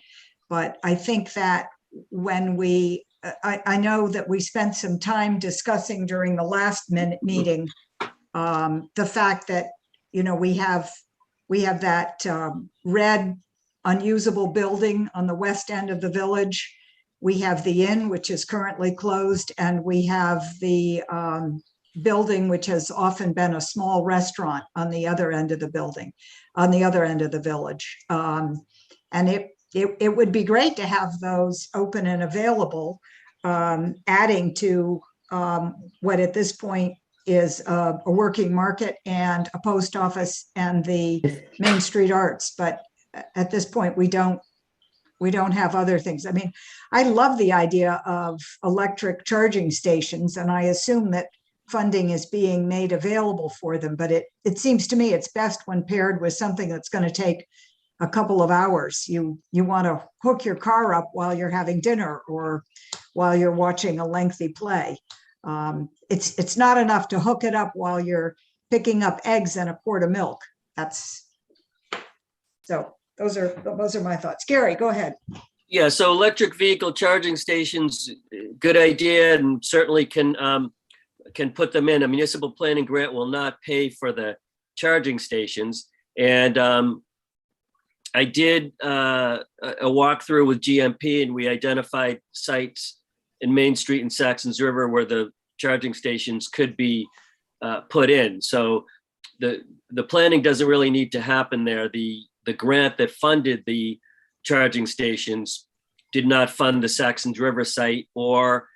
But I think that when we I know that we spent some time discussing during the last meeting, the fact that, we have that red unusable building on the west end of the village. We have the inn, which is currently closed, and we have the building, which has often been a small restaurant on the other end of the building, on the other end of the village. And it would be great to have those open and available, adding to what at this point is a working market and a post office and the Main Street Arts. But at this point, we don't have other things. I mean, I love the idea of electric charging stations, and I assume that funding is being made available for them, but it seems to me it's best when paired with something that's going to take a couple of hours. You want to hook your car up while you're having dinner or while you're watching a lengthy play. It's not enough to hook it up while you're picking up eggs and a quart of milk. So those are my thoughts. Gary, go ahead. Yeah, so electric vehicle charging stations, good idea, and certainly can put them in. A municipal planning grant will not pay for the charging stations. And I did a walkthrough with GMP, and we identified sites in Main Street and Saxtons River where the charging stations could be put in. So the planning doesn't really need to happen there. The grant that funded the charging stations did not fund the Saxtons River site or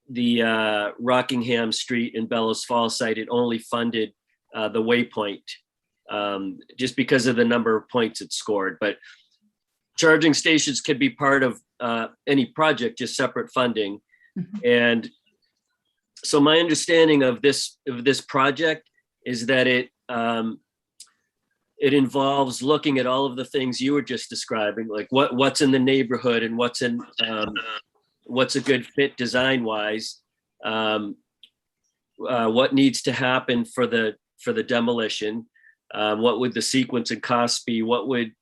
the Rockingham Street and Bellows Falls site. It only funded the Waypoint, just because of the number of points it scored. But charging stations could be part of any project, just separate funding. Mhm. And so my understanding of this project is that it involves looking at all of the things you were just describing, like what's in the neighborhood and what's a good fit design wise, what needs to happen for the demolition, what would the sequence and costs be, what would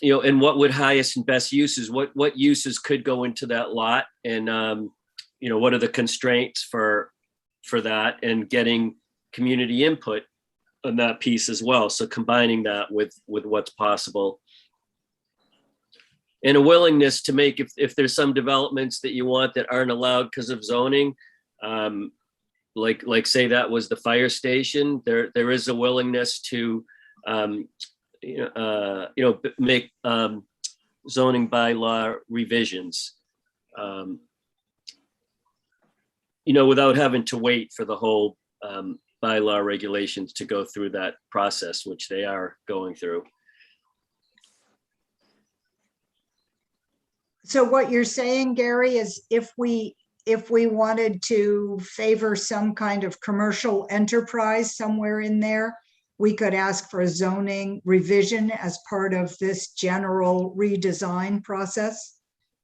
and what would highest and best uses, what uses could go into that lot, and what are the constraints for that, and getting community input on that piece as well. So combining that with what's possible, and a willingness to make, if there's some developments that you want that aren't allowed because of zoning, like say that was the fire station, there is a willingness to make zoning bylaw revisions, without having to wait for the whole bylaw regulations to go through that process, which they are going through. So what you're saying, Gary, is if we wanted to favor some kind of commercial enterprise somewhere in there, we could ask for a zoning revision as part of this general redesign process?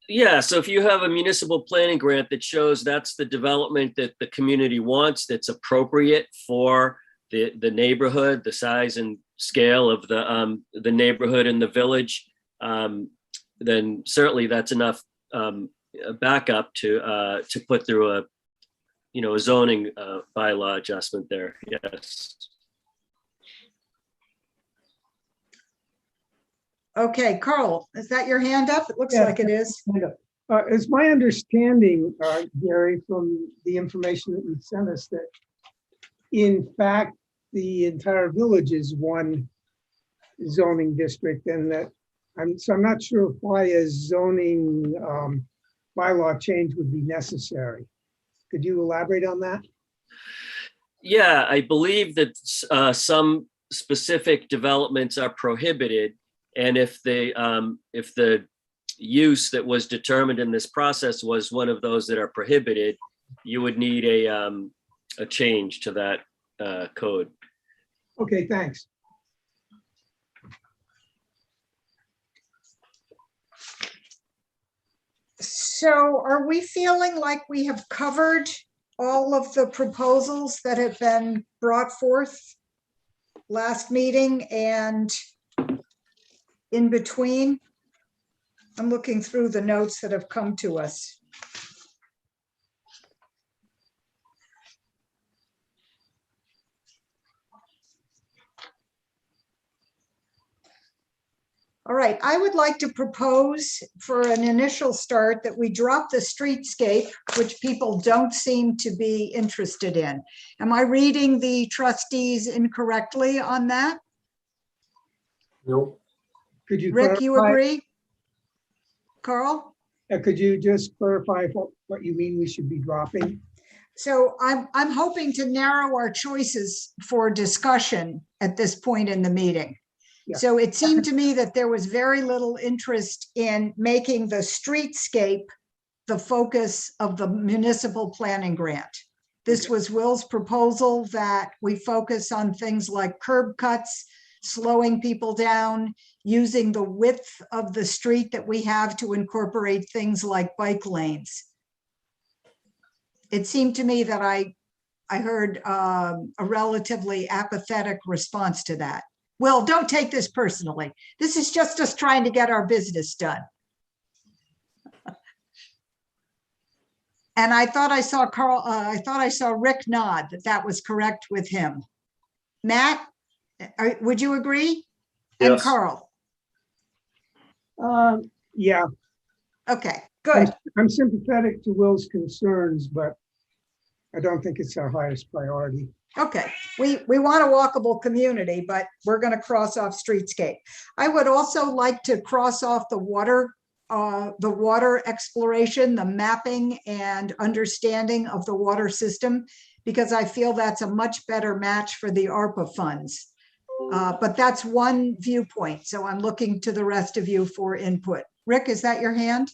Yeah, so if you have a municipal planning grant that shows that's the development that the community wants, that's appropriate for the neighborhood, the size and scale of the neighborhood and the village, then certainly that's enough backup to put through a zoning bylaw adjustment there. Yes. Okay, Carl, is that your hand up? It looks Yeah. like it is. It's my understanding, Gary, from the information that you sent us, that in fact, the entire village is one zoning district, and that I'm not sure why a zoning bylaw change would be necessary. Could you elaborate on that? Yeah, I believe that some specific developments are prohibited. And if the use that was determined in this process was one of those that are prohibited, you would need a change to that code. Okay, thanks. So are we feeling like we have covered all of the proposals that have been brought forth last meeting and in between? I'm looking through the notes that have come to us. All right, I would like to propose for an initial start that we drop the streetscape, which people don't seem to be interested in. Am I reading the trustees incorrectly on that? Nope. Could you Rick, you clarify? agree? Carl? Could you just clarify what you mean we should be dropping? So I'm hoping to narrow our choices for discussion at this point in the meeting. Yeah. So it seemed to me that there was very little interest in making the streetscape the focus of the municipal planning grant. This was Will's proposal that we focus on things like curb cuts, slowing people down, using the width of the street that we have to incorporate things like bike lanes. It seemed to me that I heard a relatively apathetic response to that. Well, don't take this personally. This is just us trying to get our business done. And I thought I saw Rick nod that was correct with him. Matt, would you agree? And Yes. Carl? Yeah, Okay, good. I'm sympathetic to Will's concerns, but I don't think it's our highest priority. Okay, we want a walkable community, but we're going to cross off streetscape. I would also like to cross off the water exploration, the mapping and understanding of the water system, because I feel that's a much better match for the ARPA funds. But that's one viewpoint. So I'm looking to the rest of you for input. Rick, is that your hand?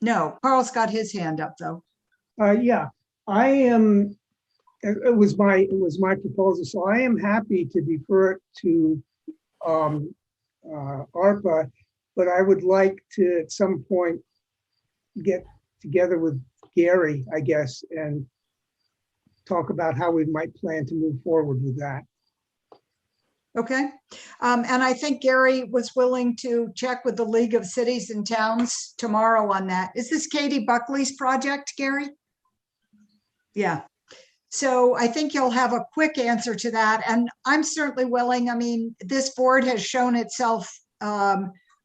No, Carl's got his hand up though. Yeah, I am. It was my proposal, so I am happy to defer it to ARPA, but I would like to at some point get together with Gary, I guess, and talk about how we might plan to move forward with that. Okay, and I think Gary was willing to check with the League of Cities and Towns tomorrow on that. Is this Katie Buckley's project, Gary? Yeah. So I think you'll have a quick answer to that. And I'm certainly willing. I mean, this board has shown itself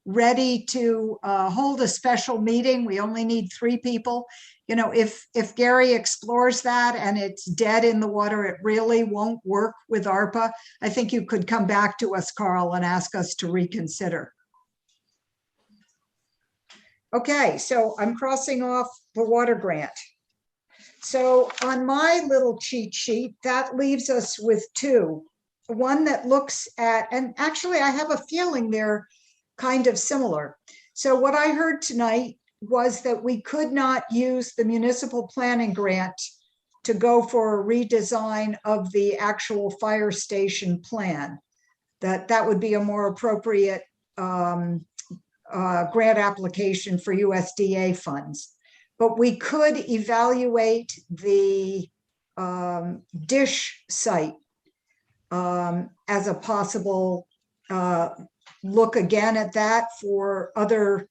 ready to hold a special meeting. We only need 3 people. You know, if Gary explores that and it's dead in the water, it really won't work with ARPA. I think you could come back to us, Carl, and ask us to reconsider. Okay, so I'm crossing off the water grant. So on my little cheat sheet, that leaves us with 2. One that looks at, and actually I have a feeling they're kind of similar. So what I heard tonight was that we could not use the municipal planning grant to go for a redesign of the actual fire station plan. That would be a more appropriate grant application for USDA funds. But we could evaluate the dish site as a possible look again at that for other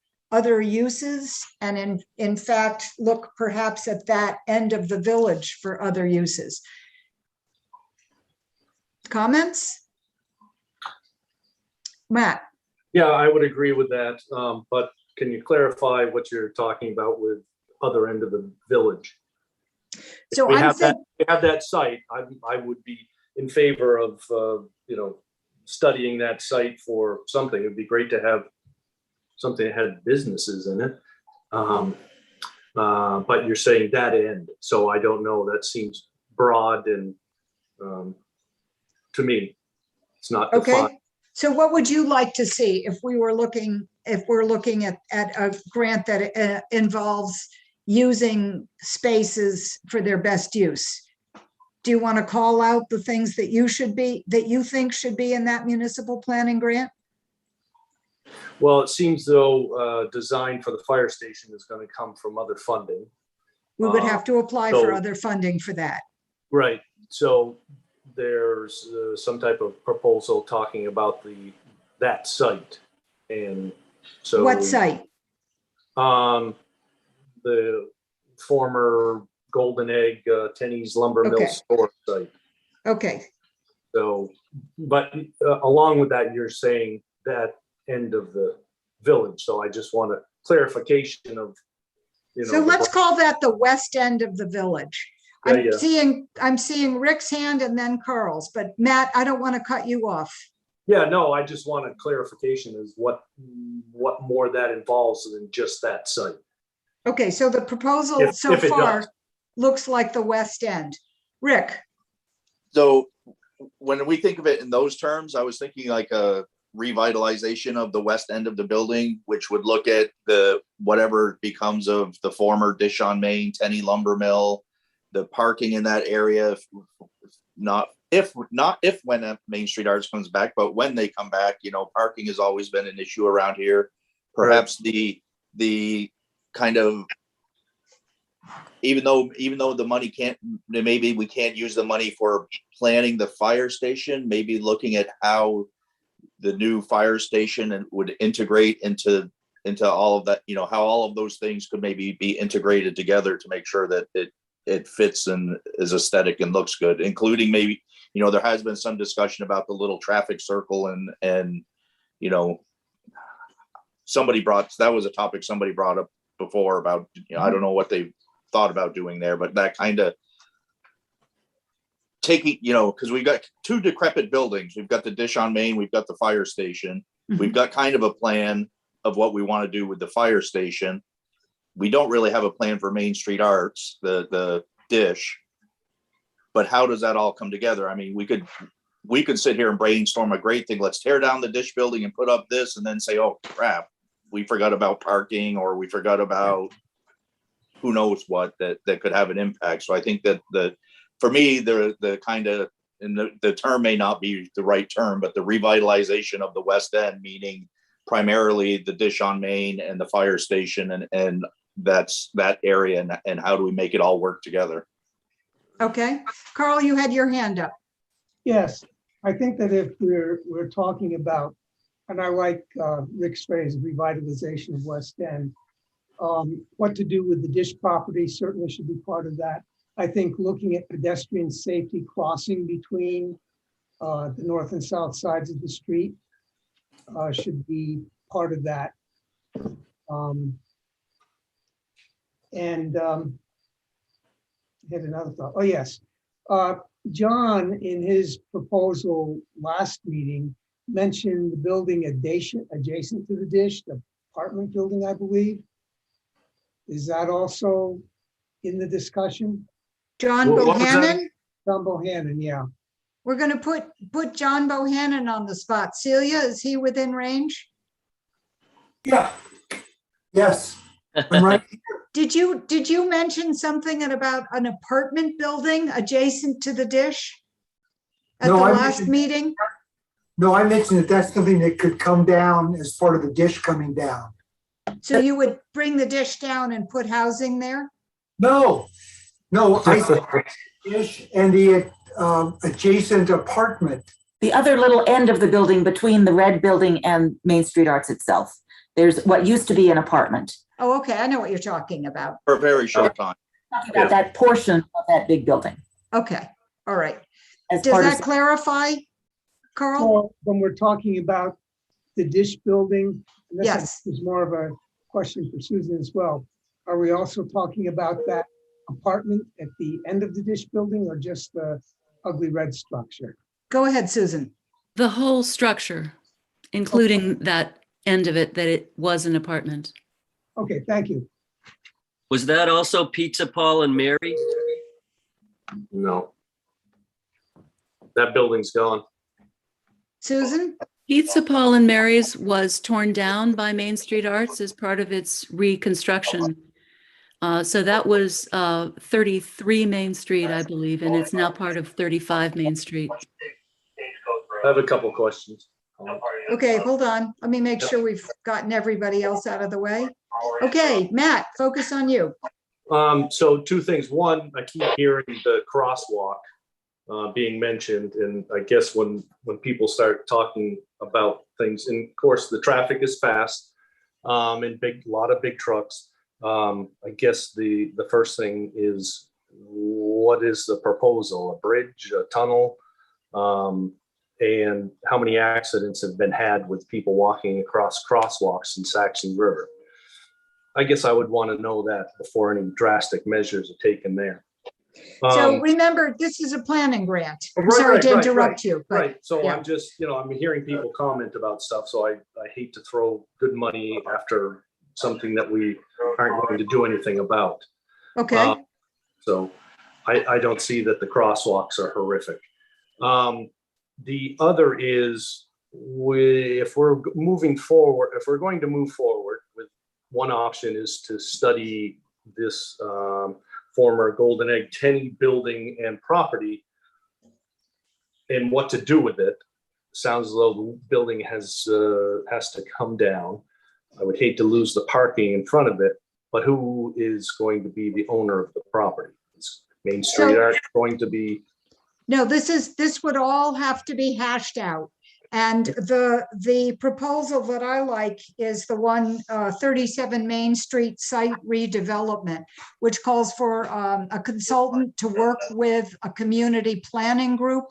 uses, and in fact look perhaps at that end of the village for other uses. Comments? Matt? Yeah, I would agree with that. But can you clarify what you're talking about with other end of the village? So we I'm have thinking, that site. I would be in favor of studying that site for something. It'd be great to have something that had businesses in it. But you're saying that end, so I don't know. That seems broad, and to me, it's not defined. okay. So what would you like to see if we're looking at a grant that involves using spaces for their best use? Do you want to call out the things that you think should be in that municipal planning grant? Well, it seems though design for the fire station is going to come from other funding. We would have to apply for other funding for that. Right. So there's some type of proposal talking about that site, and So What site? The former Golden Egg Tenney's Lumber Mill Okay. store site. Okay, So, but along with that, you're saying that end of the village. So I just want a clarification of, so let's call that the west end of the village. Yeah, I'm yeah. seeing Rick's hand and then Carl's, but Matt, I don't want to cut you off. Yeah, no, I just want a clarification is what more that involves than just that site. Okay, so the proposal If- so if it far does. looks like the west end. Rick, So when we think of it in those terms, I was thinking like a revitalization of the west end of the building, which would look at the whatever becomes of the former Dish on Main, Tenney Lumber Mill, the parking in that area. Not if when Main Street Arts comes back, but when they come back, parking has always been an issue around here. Perhaps the kind of, even though the money maybe we can't use the money for planning the fire station, maybe looking at how the new fire station would integrate into all of that, how all of those things could maybe be integrated together to make sure that it fits and is aesthetic and looks good, including maybe, there has been some discussion about the little traffic circle and that was a topic somebody brought up before about, I don't know what they thought about doing there, but that kind of taking, because we've got two decrepit buildings. We've got the Dish on Main, we've got the fire station. We've got kind of a plan of what we want to do with the fire station. We don't really have a plan for Main Street Arts, the Dish. But how does that all come together? I mean, we could sit here and brainstorm a great thing. Let's tear down the Dish building and put up this, and then say, oh crap, we forgot about parking, or we forgot about who knows what that could have an impact. So I think that for me, the kind of, and the term may not be the right term, but the revitalization of the West End, meaning primarily the Dish on Main and the fire station, and that's that area, and how do we make it all work together? okay. Carl, you had your hand up. Yes, I think that if we're talking about, and I like Rick's phrase, revitalization of West End, what to do with the Dish property certainly should be part of that. I think looking at pedestrian safety crossing between the north and south sides of the street should be part of that. I had another thought. Oh, yes. John, in his proposal last meeting, mentioned the building adjacent to the Dish, the apartment building, I believe. Is that also in the discussion? John What was that? Bohannon, John Bohannon, yeah. we're going to put John Bohannon on the spot. Celia, is he within range? Yeah. Yes. I'm right. Did you mention something about an apartment building adjacent to the Dish at the No, I last mentioned- meeting? No, I mentioned that that's something that could come down as part of the Dish coming down. So you would bring the Dish down and put housing there? No, I said Dish and the adjacent apartment. The other little end of the building between the red building and Main Street Arts itself. There's what used to be an apartment. Oh, okay, I know what you're talking about. For a very short time. Talking about that portion of that big building. Okay, all right. As Does part that of, clarify, Carl? So when we're talking about the Dish building, and this Yes. is more of a question for Susan as well. Are we also talking about that apartment at the end of the Dish building, or just the ugly red structure? Go ahead, Susan. The whole structure, including that end of it, that it was an apartment. Okay, thank you. Was that also Pizza Paul and Mary? No. That building's gone. Susan? Pizza Paul and Mary's was torn down by Main Street Arts as part of its reconstruction. So that was 33 Main Street, I believe, and it's now part of 35 Main Street. I have a couple questions. Okay, hold on. Let me make sure we've gotten everybody else out of the way. Okay, Matt, focus on you. So two things. One, I keep hearing the crosswalk being mentioned, and I guess when people start talking about things, and of course the traffic is fast, and lot of big trucks. I guess the first thing is, what is the proposal? A bridge, a tunnel? And how many accidents have been had with people walking across crosswalks in Saxon River? I guess I would want to know that before any drastic measures are taken there. So remember, this is a planning grant. I'm Right, sorry right, to right, interrupt you, but Right, so yeah. I'm just, I'm hearing people comment about stuff, so I hate to throw good money after something that we aren't going to do anything about. okay. So I don't see that the crosswalks are horrific. The other is, if we're moving forward, if we're going to move forward with, one option is to study this former Golden Egg Tenny building and property and what to do with it. Sounds as though the building has to come down. I would hate to lose the parking in front of it, but who is going to be the owner of the property? Is Main Street Art going to be? No, this would all have to be hashed out. And the proposal that I like is the one 37 Main Street site redevelopment, which calls for a consultant to work with a community planning group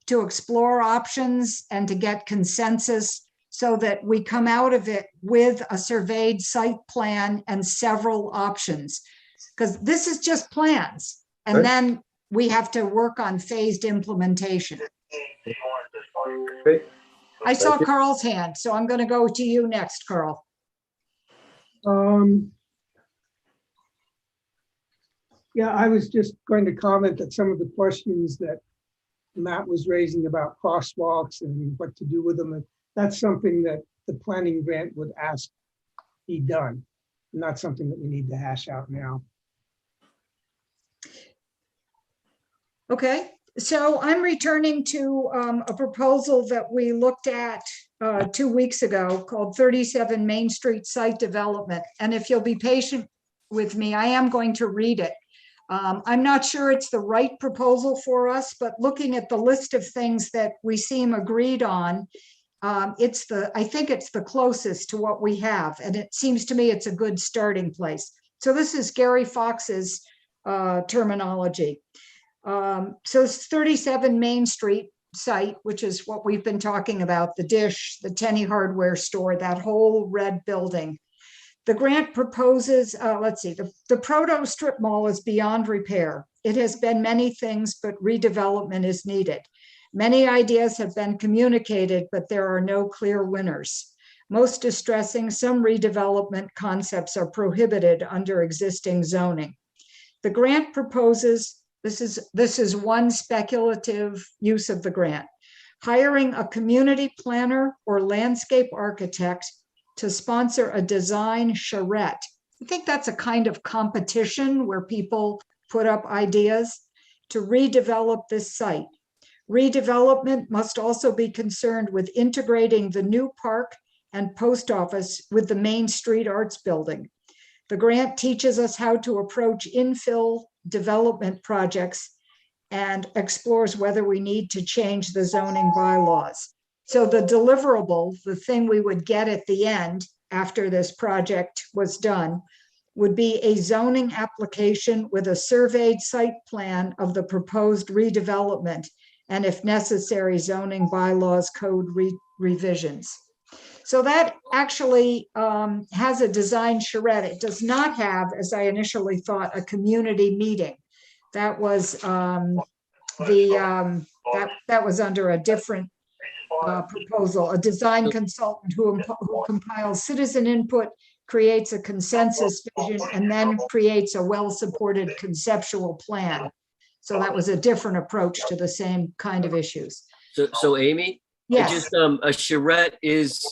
to explore options and to get consensus so that we come out of it with a surveyed site plan and several options. Because this is just plans. And Right. then we have to work on phased implementation. Okay. I saw Thank you. Carl's hand, so I'm going to go to you next, Carl. Yeah, I was just going to comment that some of the questions that Matt was raising about crosswalks and what to do with them, that's something that the planning grant would ask be done, not something that we need to hash out now. Okay, so I'm returning to a proposal that we looked at 2 weeks ago called 37 Main Street Site Development. And if you'll be patient with me, I am going to read it. I'm not sure it's the right proposal for us, but looking at the list of things that we seem agreed on, I think it's the closest to what we have. And it seems to me it's a good starting place. So this is Gary Fox's terminology. So it's 37 Main Street site, which is what we've been talking about, the Dish, the Tenny hardware store, that whole red building. The grant proposes, the proto strip mall is beyond repair. It has been many things, but redevelopment is needed. Many ideas have been communicated, but there are no clear winners. Most distressing, some redevelopment concepts are prohibited under existing zoning. The grant proposes, this is one speculative use of the grant, hiring a community planner or landscape architect to sponsor a design charrette. I think that's a kind of competition where people put up ideas to redevelop this site. Redevelopment must also be concerned with integrating the new park and post office with the Main Street Arts Building. The grant teaches us how to approach infill development projects and explores whether we need to change the zoning bylaws. So the deliverable, the thing we would get at the end after this project was done, would be a zoning application with a surveyed site plan of the proposed redevelopment, and if necessary, zoning bylaws code revisions. So that actually has a design charrette. It does not have, as I initially thought, a community meeting. That was that was under a different proposal. A design consultant who compiles citizen input, creates a consensus vision, and then creates a well-supported conceptual plan. So that was a different approach to the same kind of issues. So Amy, Yes. just a charrette is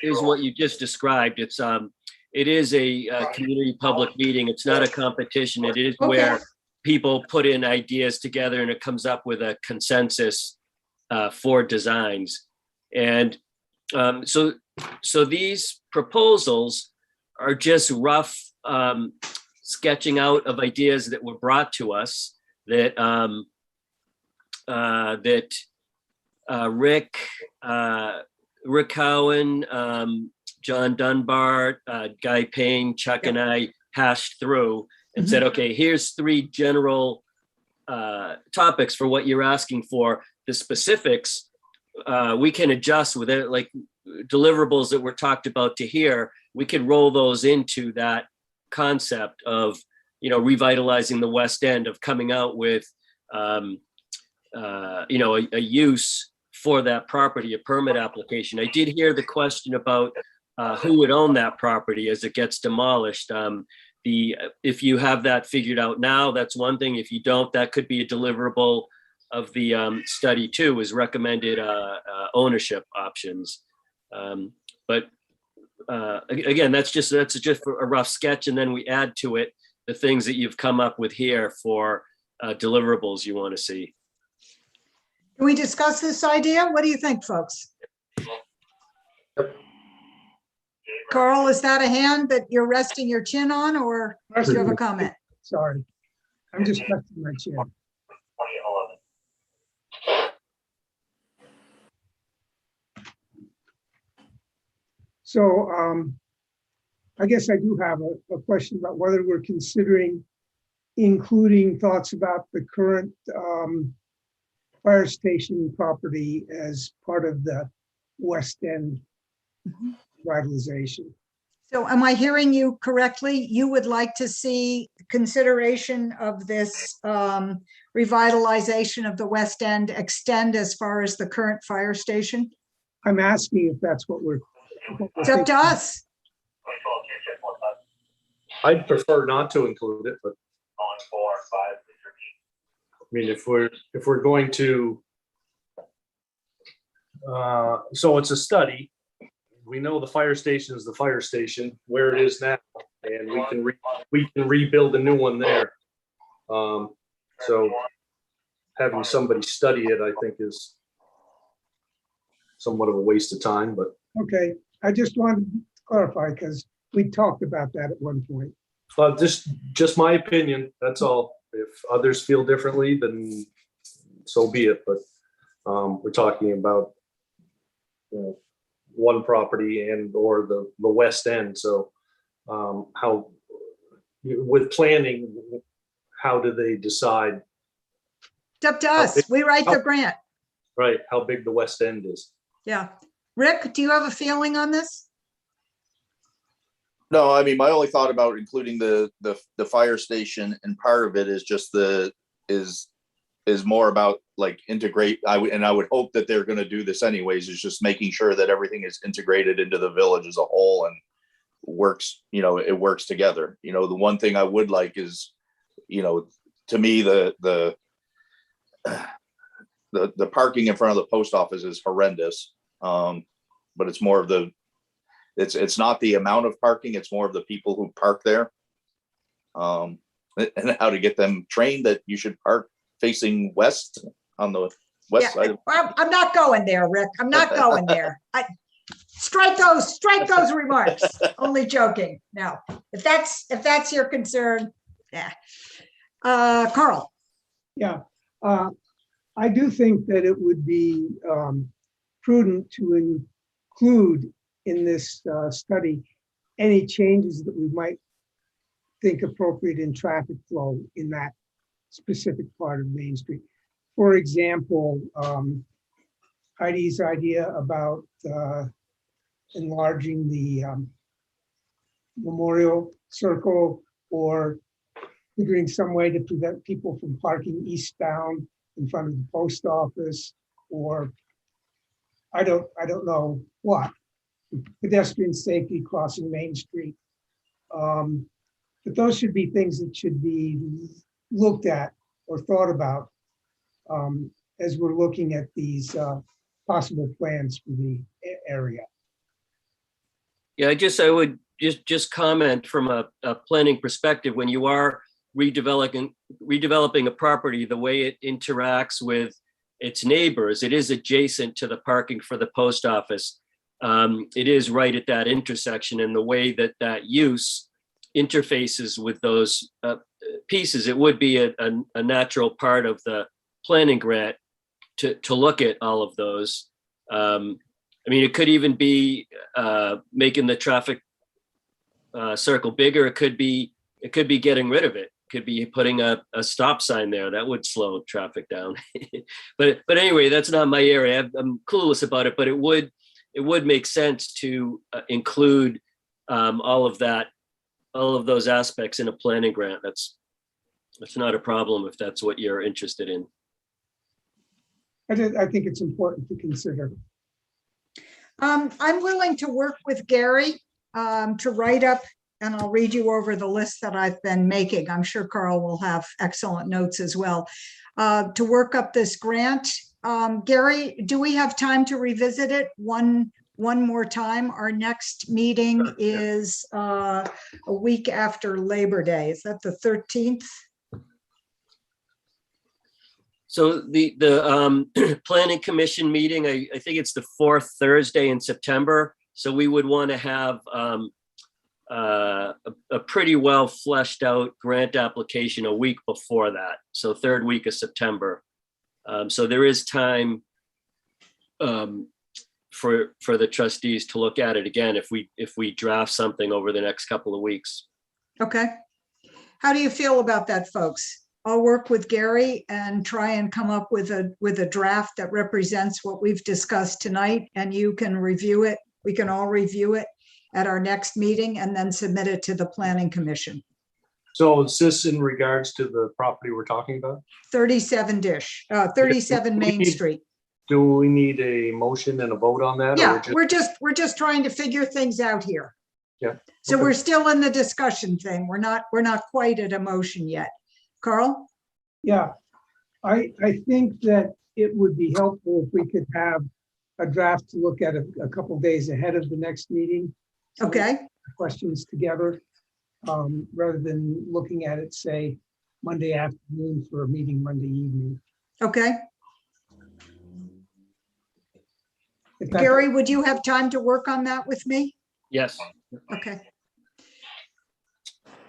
what you just described. It is a community public meeting. It's not a competition. It is where people put in ideas together and it comes up with a consensus for designs. And so these proposals are just rough sketching out of ideas that were brought to us that Rick Cowan, John Dunbar, Guy Payne, Chuck and I hashed through and said, okay, here's 3 general topics for what you're asking for. The specifics, we can adjust with it, like deliverables that were talked about to here, we can roll those into that concept of, revitalizing the West End, of coming out with, a use for that property, a permit application. I did hear the question about who would own that property as it gets demolished. If you have that figured out now, that's one thing. If you don't, that could be a deliverable of the study too, is recommended ownership options. But again, that's just for a rough sketch, and then we add to it the things that you've come up with here for deliverables you want to see. Can we discuss this idea? What do you think, folks? Carl, is that a hand that you're resting your chin on, or do you have a comment? Sorry, I'm just resting my chin. So I guess I do have a question about whether we're considering including thoughts about the current fire station property as part of the West End revitalization. So am I hearing you correctly? You would like to see consideration of this revitalization of the West End extend as far as the current fire station? I'm asking if that's what we're. It's up to us. I'd prefer not to include it, but I mean, if we're going to, so it's a study. We know the fire station is the fire station where it is now, and we can rebuild a new one there. So having somebody study it, I think, is somewhat of a waste of time. But Okay, I just wanted to clarify because we talked about that at one point. just my opinion. That's all. If others feel differently, then so be it. But we're talking about one property and or the West End. So how with planning, how do they decide? It's up to us. We write the grant. Right, how big the West End is. Yeah. Rick, do you have a feeling on this? No, I mean, my only thought about including the fire station, and part of it is just is more about like integrate. I would hope that they're going to do this anyways, is just making sure that everything is integrated into the village as a whole and works, it works together. The one thing I would like is, to me, the parking in front of the post office is horrendous. But it's more of it's not the amount of parking, it's more of the people who park there. And how to get them trained that you should park facing west on the west side. I'm not going there, Rick. I'm not going there. Strike those remarks. Only joking. No, if that's your concern, yeah. Carl. Yeah, I do think that it would be prudent to include in this study any changes that we might think appropriate in traffic flow in that specific part of Main Street. For example, Heidi's idea about enlarging the memorial circle, or figuring some way to prevent people from parking eastbound in front of the post office, or I don't know what, pedestrian safety crossing Main Street. But those should be things that should be looked at or thought about as we're looking at these possible plans for the area. Yeah, I would just comment from a planning perspective, when you are redeveloping a property, the way it interacts with its neighbors, it is adjacent to the parking for the post office. It is right at that intersection, and the way that use interfaces with those pieces, it would be a natural part of the planning grant to look at all of those. I mean, it could even be making the traffic circle bigger. It could be getting rid of it. Could be putting a stop sign there. That would slow traffic down. but anyway, that's not my area. I'm clueless about it, but it would make sense to include all of those aspects in a planning grant. That's not a problem if that's what you're interested in. I think it's important to consider. I'm willing to work with Gary to write up, and I'll read you over the list that I've been making. I'm sure Carl will have excellent notes as well. To work up this grant. Gary, do we have time to revisit it one more time? Our next meeting is a week after Labor Day. Is that the 13th? So the planning commission meeting, I think it's the fourth Thursday in September. So we would want to have a pretty well fleshed out grant application a week before that. So third week of September. So there is time for the trustees to look at it again if we draft something over the next couple of weeks. Okay. How do you feel about that, folks? I'll work with Gary and try and come up with a draft that represents what we've discussed tonight, and you can review it. We can all review it at our next meeting and then submit it to the Planning Commission. So is this in regards to the property we're talking about? 37 Main Street. Do we need a motion and a vote on that? Yeah, we're just trying to figure things out here. Yeah. So Okay. we're still in the discussion thing. We're not quite at a motion yet. Carl? Yeah, I think that it would be helpful if we could have a draft to look at a couple days ahead of the next meeting. So we Okay, have questions together, rather than looking at it, say, Monday afternoon for a meeting Monday evening. okay. If that- Gary, would you have time to work on that with me? Yes. Okay.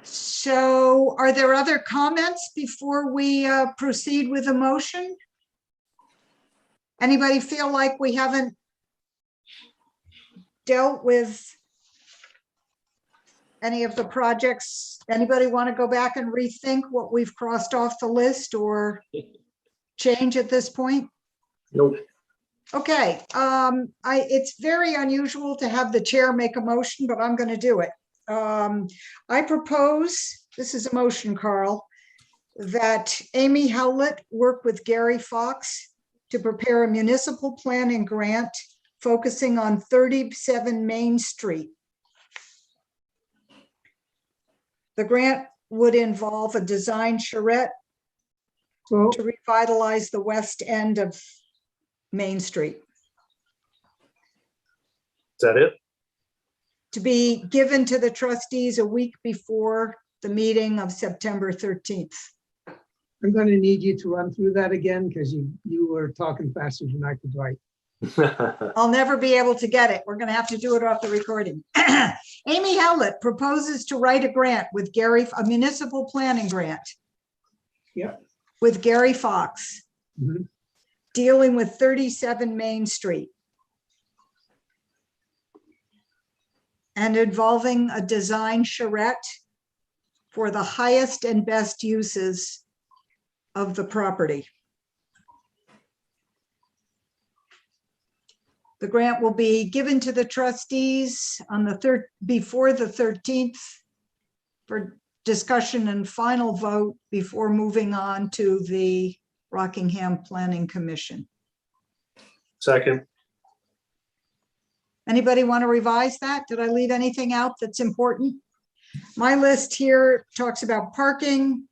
So are there other comments before we proceed with a motion? Anybody feel like we haven't dealt with any of the projects? Anybody want to go back and rethink what we've crossed off the list or change at this point? Nope. Okay, it's very unusual to have the chair make a motion, but I'm going to do it. I propose, this is a motion, Carl, that Amy Howlett work with Gary Fox to prepare a municipal planning grant focusing on 37 Main Street. The grant would involve a design charrette So, to revitalize the west end of Main Street, Is that it? to be given to the trustees a week before the meeting of September 13th. I'm going to need you to run through that again because you were talking faster than I could write. I'll never be able to get it. We're going to have to do it off the recording. Amy Howlett proposes to write a grant with Gary, a municipal planning grant. Yeah. With Gary Fox, Mhm. dealing with 37 Main Street. And involving a design charrette for the highest and best uses of the property. The grant will be given to the trustees on the before the 13th for discussion and final vote before moving on to the Rockingham Planning Commission. Second. Anybody want to revise that? Did I leave anything out that's important? My list here talks about parking,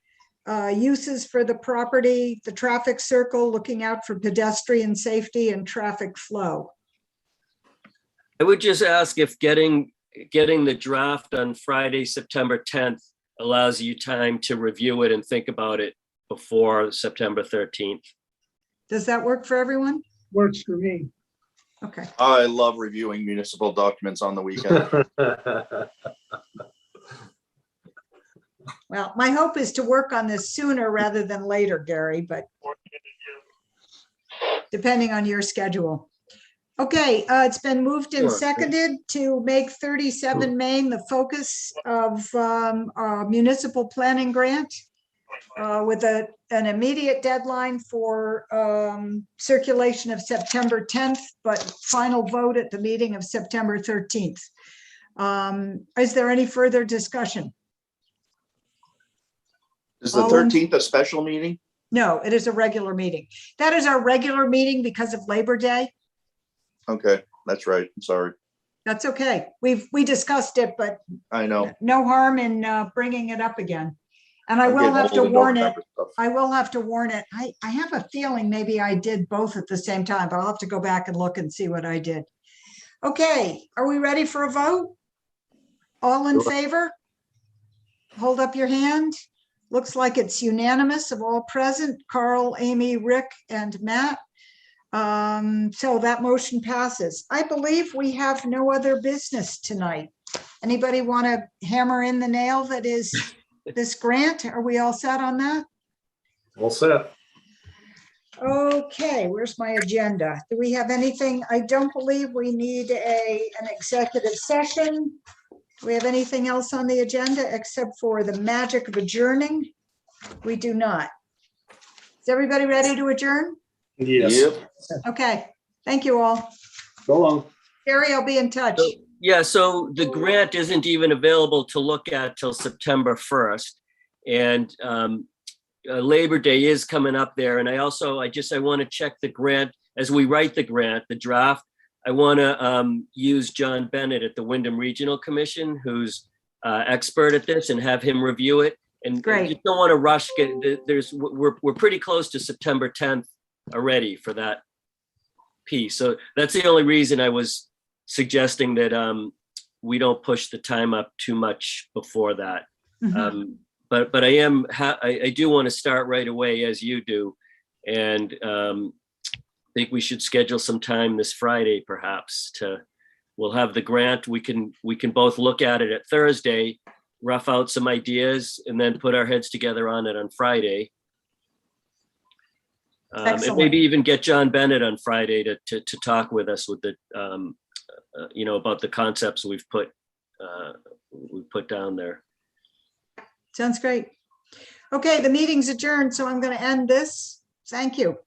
uses for the property, the traffic circle, looking out for pedestrian safety and traffic flow. I would just ask if getting the draft on Friday, September 10th allows you time to review it and think about it before September 13th. Does that work for everyone? Works for me. Okay. I love reviewing municipal documents on the weekend. Well, my hope is to work on this sooner rather than later, Gary, but depending on your schedule. Okay, it's been moved and Sure. seconded to make 37 Main the focus of our municipal planning grant with an immediate deadline for circulation of September 10th, but final vote at the meeting of September 13th. Is there any further discussion? Is the All in- 13th a special meeting? No, it is a regular meeting. That is our regular meeting because of Labor Day. Okay, that's right. I'm sorry. That's okay. We discussed it, but I know. no harm in bringing it up again. And I I'm will getting have to old and don't warn it. remember stuff. I will have to warn it. I have a feeling maybe I did both at the same time, but I'll have to go back and look and see what I did. Okay, are we ready for a vote? All in Sure. favor? Hold up your hand. Looks like it's unanimous of all present, Carl, Amy, Rick, and Matt. So that motion passes. I believe we have no other business tonight. Anybody want to hammer in the nail that is this grant? Are we all set on that? All set. Okay, where's my agenda? Do we have anything? I don't believe we need an executive session. Do we have anything else on the agenda except for the magic of adjourning? We do not. Is everybody ready to adjourn? Yes. Yep. Okay, thank you all. Go long. Gary, I'll be in touch. Yeah, so the grant isn't even available to look at till September 1st. And Labor Day is coming up there. And I want to check the grant as we write the grant, the draft. I want to use John Bennett at the Wyndham Regional Commission, who's expert at this, and have him review it. And Great. just don't want to rush. We're pretty close to September 10th already for that piece. So that's the only reason I was suggesting that we don't push the time up too much before that. Mhm. But I do want to start right away as you do, and think we should schedule some time this Friday, perhaps. We'll have the grant. We can both look at it at Thursday, rough out some ideas, and then put our heads together on it on Friday. And Excellent. maybe even get John Bennett on Friday to talk with us with the about the concepts we've put down there. Sounds great. Okay, the meeting's adjourned, so I'm going to end this. Thank you.